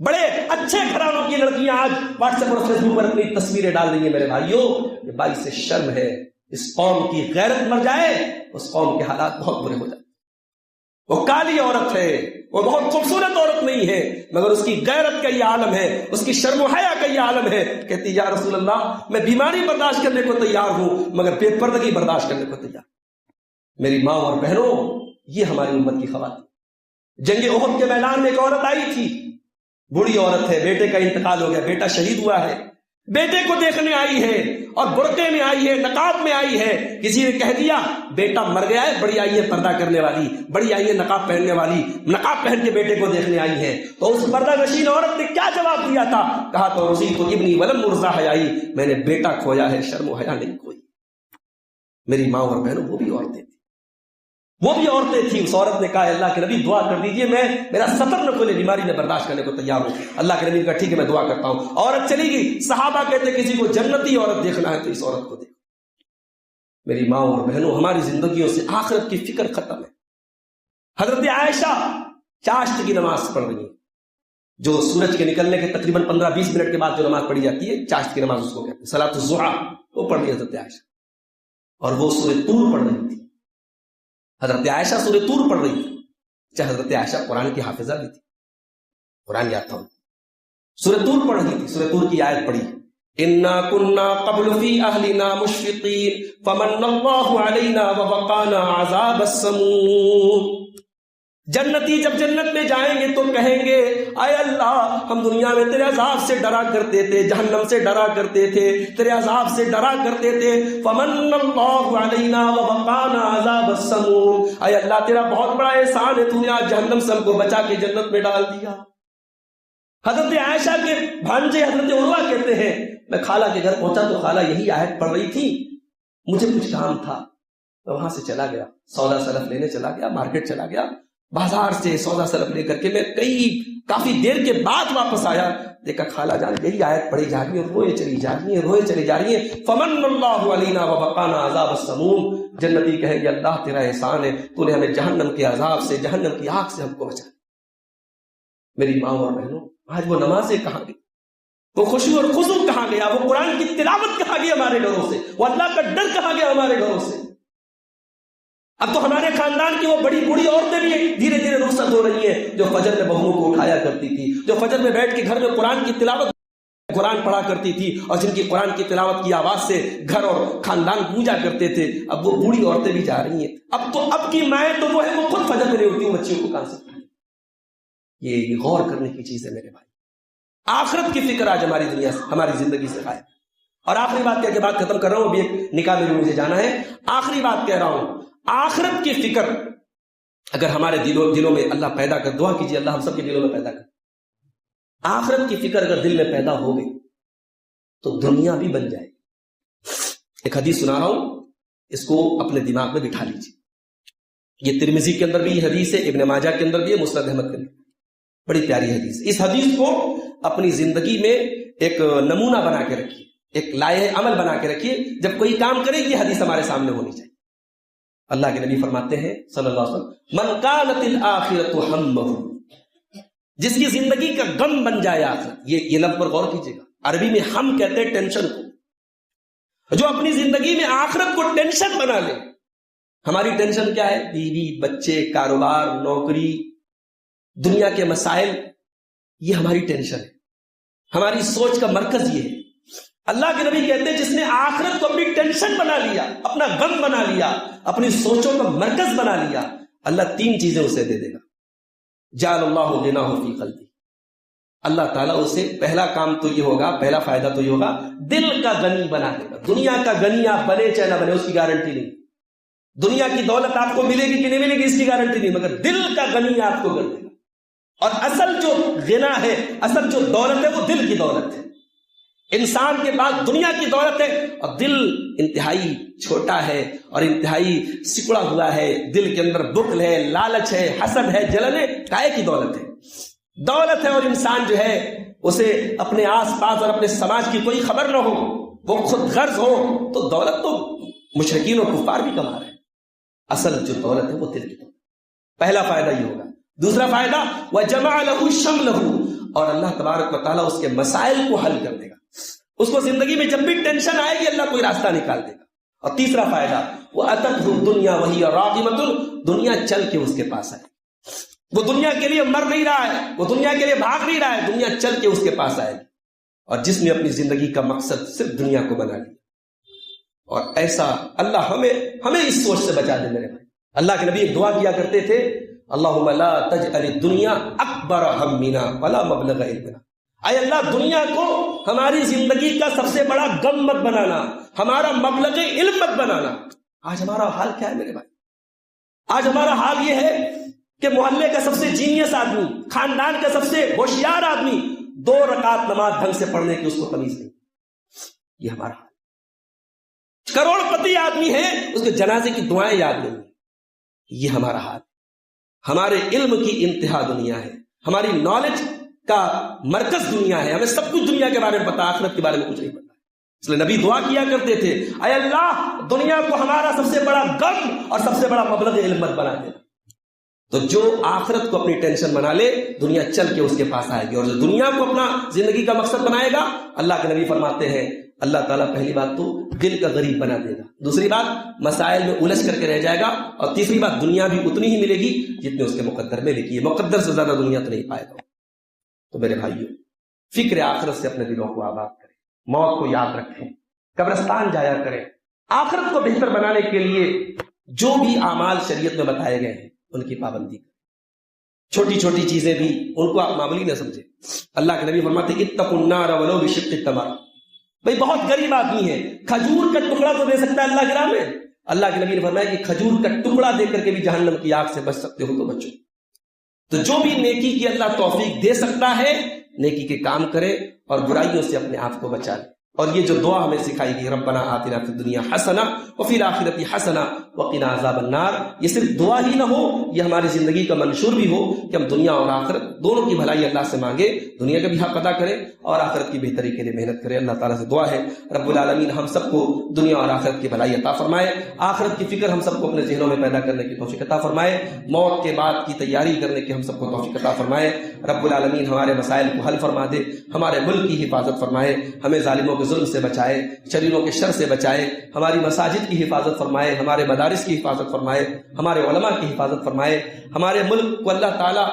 بڑے اچھے گھرانوں کی لڑکیاں آج واٹس ایپ اور فیس بک پر اپنی تصویریں ڈال رہی ہیں. میرے بھائیوں یہ باعث شرم ہے. اس قوم کی غیرت مر جائے, اس قوم کے حالات بہت برے ہو جائیں. وہ کالی عورت ہے, وہ بہت خوبصورت عورت نہیں ہے, مگر اس کی غیرت کا یہ عالم ہے, اس کی شرم و حیا کا یہ عالم ہے. کہتی یا رسول اللہ میں بیماری برداشت کرنے کو تیار ہوں مگر بے پردگی برداشت کرنے کو تیار. میری ماں اور بہنوں, یہ ہماری امت کی خواتین. جنگ احد کے میدان میں ایک عورت آئی تھی, بوڑھی عورت ہے, بیٹے کا انتقال ہو گیا, بیٹا شہید ہوا ہے, بیٹے کو دیکھنے آئی ہے اور برقعے میں آئی ہے, نقاب میں آئی ہے. کسی نے کہہ دیا بیٹا مر گیا ہے, بڑی آئی ہے پردہ کرنے والی, بڑی آئی ہے نقاب پہننے والی, نقاب پہن کے بیٹے کو دیکھنے آئی ہے. تو اس پردہ نشین عورت نے کیا جواب دیا تھا, کہا تو رضی تو ابنی ولم مرزا حیائی, میں نے بیٹا کھویا ہے, شرم و حیا نہیں کھوئی. میری ماں اور بہنوں, وہ بھی عورتیں تھیں. اس عورت نے کہا اللہ کے نبی دعا کر دیجئے میں میرا سطر نہ کھلے, بیماری میں برداشت کرنے کو تیار ہوں. اللہ کے نبی نے کہا ٹھیک ہے میں دعا کرتا ہوں. عورت چلی گئی. صحابہ کہتے کسی کو جنتی عورت دیکھنا ہے تو اس عورت کو دیکھو. میری ماں اور بہنوں, ہماری زندگیوں سے آخرت کی فکر ختم ہے. حضرت عائشہ چاشت کی نماز پڑھ رہی ہیں, جو سورج کے نکلنے کے تقریباً 15-20 منٹ کے بعد جو نماز پڑھی جاتی ہے, چاشت کی نماز اس کو کہتے ہیں, صلاۃ الضحیٰ, وہ پڑھ رہی حضرت عائشہ, اور وہ سورہ طور پڑھ رہی تھی. حضرت عائشہ سورہ طور پڑھ رہی تھی. حضرت عائشہ قرآن کی حافظہ بھی تھی, قرآن یاد تھا. سورۃ طور پڑھ رہی تھی، سورۃ طور کی آیت پڑھی، انا کنا قبل فی اہلنا مشفقین فمن اللہ علینا ووقانا عذاب السموم۔ جنتی جب جنت میں جائیں گے تو کہیں گے اے اللہ ہم دنیا میں تیرے عذاب سے ڈرا کرتے تھے، جہنم سے ڈرا کرتے تھے، تیرے عذاب سے ڈرا کرتے تھے، فمن اللہ علینا ووقانا عذاب السموم، اے اللہ تیرا بہت بڑا احسان ہے، تو نے آج جہنم سے ہم کو بچا کے جنت میں ڈال دیا۔ حضرت عائشہ کے بھانجے حضرت عروہ کہتے ہیں میں خالہ کے گھر پہنچا تو خالہ یہی آیت پڑھ رہی تھی، مجھے کچھ کام تھا، میں وہاں سے چلا گیا، سودا سلف لینے چلا گیا، مارکیٹ چلا گیا، بازار سے سودا سلف لے کر کے میں کافی دیر کے بعد واپس آیا، دیکھا خالہ جان یہی آیت پڑھی جا رہی ہے، روئے چلی جا رہی ہے، روئے چلی جا رہی ہے، فمن اللہ علینا ووقانا عذاب السموم۔ جنتی کہیں گے اللہ تیرا احسان ہے، تو نے ہمیں جہنم کے عذاب سے، جہنم کی آگ سے ہم کو بچایا۔ میری ماں اور بہنوں، آج وہ نمازیں کہاں گئی، وہ خشوع اور خضوع کہاں گیا، وہ قرآن کی تلاوت کہاں گئی ہمارے گھروں سے، وہ اللہ کا ڈر کہاں گیا ہمارے گھروں سے۔ اب تو ہمارے خاندان کی وہ بڑی بوڑھی عورتیں بھی دھیرے دھیرے رخصت ہو رہی ہیں، جو فجر میں بہوؤں کو اٹھایا کرتی تھی، جو فجر میں بیٹھ کے گھر میں قرآن کی تلاوت قرآن پڑھا کرتی تھی، اور جن کی قرآن کی تلاوت کی آواز سے گھر اور خاندان گونجا کرتے تھے، اب وہ بوڑھی عورتیں بھی جا رہی ہیں۔ اب کی مائیں تو وہ ہے وہ خود فجر میں نہیں اٹھتی، بچیوں کو کہاں سے پڑھائیں۔ یہ غور کرنے کی چیز ہے میرے بھائی، آخرت کی فکر آج ہماری دنیا سے، ہماری زندگی سے غائب۔ اور آخری بات کہہ کے بات ختم کر رہا ہوں، ابھی ایک نکاح میں مجھے جانا ہے، آخری بات کہہ رہا ہوں، آخرت کی فکر اگر ہمارے دلوں میں اللہ پیدا کر، دعا کیجیے اللہ ہم سب کے دلوں میں پیدا کر، آخرت کی فکر اگر دل میں پیدا ہو گئی تو دنیا بھی بن جائے گی۔ ایک حدیث سنا رہا ہوں، اس کو اپنے دماغ میں بٹھا لیجیے، یہ ترمذی کے اندر بھی یہ حدیث ہے، ابن ماجہ کے اندر بھی ہے، مسند احمد کے اندر، بڑی پیاری حدیث۔ اس حدیث کو اپنی زندگی میں ایک نمونہ بنا کے رکھیے، ایک لائحہ عمل بنا کے رکھیے، جب کوئی کام کرے یہ حدیث ہمارے سامنے ہونی چاہیے۔ اللہ کے نبی فرماتے ہیں صلی اللہ علیہ وسلم، من کانت الآخرۃ ہمہ، جس کی زندگی کا غم بن جائے آخرت، یہ لفظ پر غور کیجیے گا، عربی میں ہم کہتے ہیں ٹینشن کو، جو اپنی زندگی میں آخرت کو ٹینشن بنا لے۔ ہماری ٹینشن کیا ہے؟ بیوی، بچے، کاروبار، نوکری، دنیا کے مسائل، یہ ہماری ٹینشن ہے، ہماری سوچ کا مرکز یہ ہے۔ اللہ کے نبی کہتے ہیں جس نے آخرت کو اپنی ٹینشن بنا لیا، اپنا غم بنا لیا، اپنی سوچوں کا مرکز بنا لیا، اللہ تین چیزیں اسے دے دے گا۔ جعل اللہ غناہ فی قلبی، اللہ تعالیٰ اسے پہلا کام تو یہ ہوگا، پہلا فائدہ تو یہ ہوگا، دل کا غنی بنا دے گا۔ دنیا کا غنی آپ بنے چاہے نہ بنے اس کی گارنٹی نہیں، دنیا کی دولت آپ کو ملے گی کہ نہیں ملے گی اس کی گارنٹی نہیں، مگر دل کا غنی آپ کو کر دے گا۔ اور اصل جو غنا ہے، اصل جو دولت ہے وہ دل کی دولت ہے۔ انسان کے پاس دنیا کی دولت ہے اور دل انتہائی چھوٹا ہے اور انتہائی سکڑا ہوا ہے، دل کے اندر بخل ہے، لالچ ہے، حسد ہے، جلن ہے، کائے کی دولت ہے؟ دولت ہے، اور انسان جو ہے اسے اپنے آس پاس اور اپنے سماج کی کوئی خبر نہ ہو، وہ خود غرض ہو، تو دولت تو مشرکین اور کفار بھی کما رہے ہیں۔ اصل جو دولت ہے وہ دل کی دولت۔ پہلا فائدہ یہ ہوگا۔ دوسرا فائدہ وَجَمَعَ لَهُ شَمْلَهُ، اور اللہ تبارک و تعالیٰ اس کے مسائل کو حل کر دے گا۔ اس کو زندگی میں جب بھی ٹینشن آئے گی اللہ کوئی راستہ نکال دے گا۔ اور تیسرا فائدہ وَأَتَتْهُ الدُّنْيَا وَهِيَ رَاغِمَةٌ، دنیا چل کے اس کے پاس آئے، وہ دنیا کے لیے مر نہیں رہا ہے، وہ دنیا کے لیے بھاگ نہیں رہا ہے، دنیا چل کے اس کے پاس آئے گی۔ اور جس نے اپنی زندگی کا مقصد صرف دنیا کو بنا لیا، اور ایسا اللہ ہمیں اس سوچ سے بچا دے میرے بھائی۔ اللہ کے نبی ایک دعا کیا کرتے تھے، اللہم لا تجعل الدنیا اکبر ہمنا ولا مبلغ علمنا، اے اللہ دنیا کو ہماری زندگی کا سب سے بڑا غم مت بنانا، ہمارا مبلغ علم مت بنانا۔ آج ہمارا حال کیا ہے میرے بھائی؟ آج ہمارا حال یہ ہے کہ محلے کا سب سے جینیس آدمی، خاندان کا سب سے ہوشیار آدمی 2 رکعت نماز ڈھنگ سے پڑھنے کی اس کو تمیز نہیں، یہ ہمارا حال۔ کروڑ پتی آدمی ہے، اس کے جنازے کی دعائیں یاد نہیں، یہ ہمارا حال۔ ہمارے علم کی انتہا دنیا ہے، ہماری نالج کا مرکز دنیا ہے، ہمیں سب کچھ دنیا کے بارے میں پتا، آخرت کے بارے میں کچھ نہیں پتا۔ اس لیے نبی دعا کیا کرتے تھے، اے اللہ دنیا کو ہمارا سب سے بڑا غم اور سب سے بڑا مبلغ علم مت بنا دینا۔ تو جو آخرت کو اپنی ٹینشن بنا لے، دنیا چل کے اس کے پاس آئے گی، اور جو دنیا کو اپنا زندگی کا مقصد بنائے گا، اللہ کے نبی فرماتے ہیں اللہ تعالیٰ پہلی بات تو دل کا غریب بنا دے گا، دوسری بات مسائل میں الجھ کر کے رہ جائے گا، اور تیسری بات دنیا بھی اتنی ہی ملے گی جتنے اس کے مقدر میں لکھی ہے، مقدر سے زیادہ دنیا تو نہیں پائے گا۔ تو میرے بھائیوں، فکر آخرت سے اپنے دلوں کو آباد کریں، موت کو یاد رکھیں، قبرستان جایا کریں، آخرت کو بہتر بنانے کے لیے جو بھی اعمال شریعت میں بتائے گئے ہیں ان کی پابندی کریں، چھوٹی چھوٹی چیزیں بھی ان کو آپ معمولی نہ سمجھیں۔ اللہ کے نبی فرماتے ہیں اتقوا النار ولو بشق التمر، بھئی بہت غریب آدمی ہے، کھجور کا ٹکڑا تو دے سکتا ہے اللہ کی راہ میں، اللہ کے نبی نے فرمایا کہ کھجور کا ٹکڑا دے کر کے بھی جہنم کی آگ سے بچ سکتے ہو تو بچو۔ تو جو بھی نیکی کی اللہ توفیق دے سکتا ہے نیکی کے کام کرے اور برائیوں سے اپنے آپ کو بچا لے۔ اور یہ جو دعا ہمیں سکھائی گئی ربنا آتنا فی الدنیا حسنہ وفی الآخرۃ حسنہ وقنا عذاب النار، یہ صرف دعا ہی نہ ہو، یہ ہماری زندگی کا منشور بھی ہو کہ ہم دنیا اور آخرت دونوں کی بھلائی اللہ سے مانگے، دنیا کا بھی حق ادا کریں اور آخرت کی بہتری کے لیے محنت کریں۔ اللہ تعالیٰ سے دعا ہے رب العالمین ہم سب کو دنیا اور آخرت کی بھلائی عطا فرمائے، آخرت کی فکر ہم سب کو اپنے ذہنوں میں پیدا کرنے کی توفیق عطا فرمائے، موت کے بعد کی تیاری کرنے کی ہم سب کو توفیق عطا فرمائے۔ رب العالمین ہمارے مسائل کو حل فرما دے، ہمارے ملک کی حفاظت فرمائے، ہمیں ظالموں کے ظلم سے بچائے، شریروں کے شر سے بچائے، ہماری مساجد کی حفاظت فرمائے، ہمارے مدارس کی حفاظت فرمائے، ہمارے علماء کی حفاظت فرمائے، ہمارے ملک کو اللہ تعالیٰ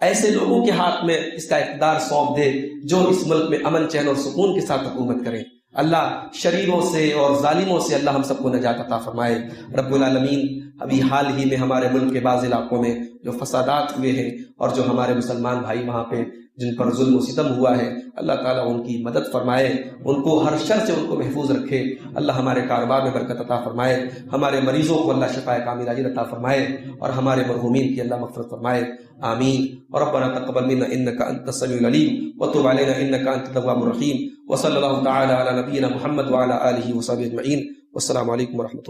ایسے لوگوں کے ہاتھ میں اس کا اقتدار سونپ دے جو اس ملک میں امن چین اور سکون کے ساتھ حکومت کریں۔ اللہ شریروں سے اور ظالموں سے اللہ ہم سب کو نجات عطا فرمائے۔ رب العالمین ابھی حال ہی میں ہمارے ملک کے بعض علاقوں میں جو فسادات ہوئے ہیں اور جو ہمارے مسلمان بھائی وہاں پہ جن پر ظلم و ستم ہوا ہے، اللہ تعالیٰ ان کی مدد فرمائے، ان کو ہر شر سے ان کو محفوظ رکھے، اللہ ہمارے کاروبار میں برکت عطا فرمائے، ہمارے مریضوں کو اللہ شفاء کاملہ عاجل عطا فرمائے اور ہمارے مرحومین کی اللہ مغفرت فرمائے، آمین۔ ربنا تقبل منا انك انت السميع العليم وتب علينا انك انت التواب الرحيم، وصلى الله تعالى على نبينا محمد وعلى اله وصحبه اجمعين، والسلام عليكم ورحمة الله۔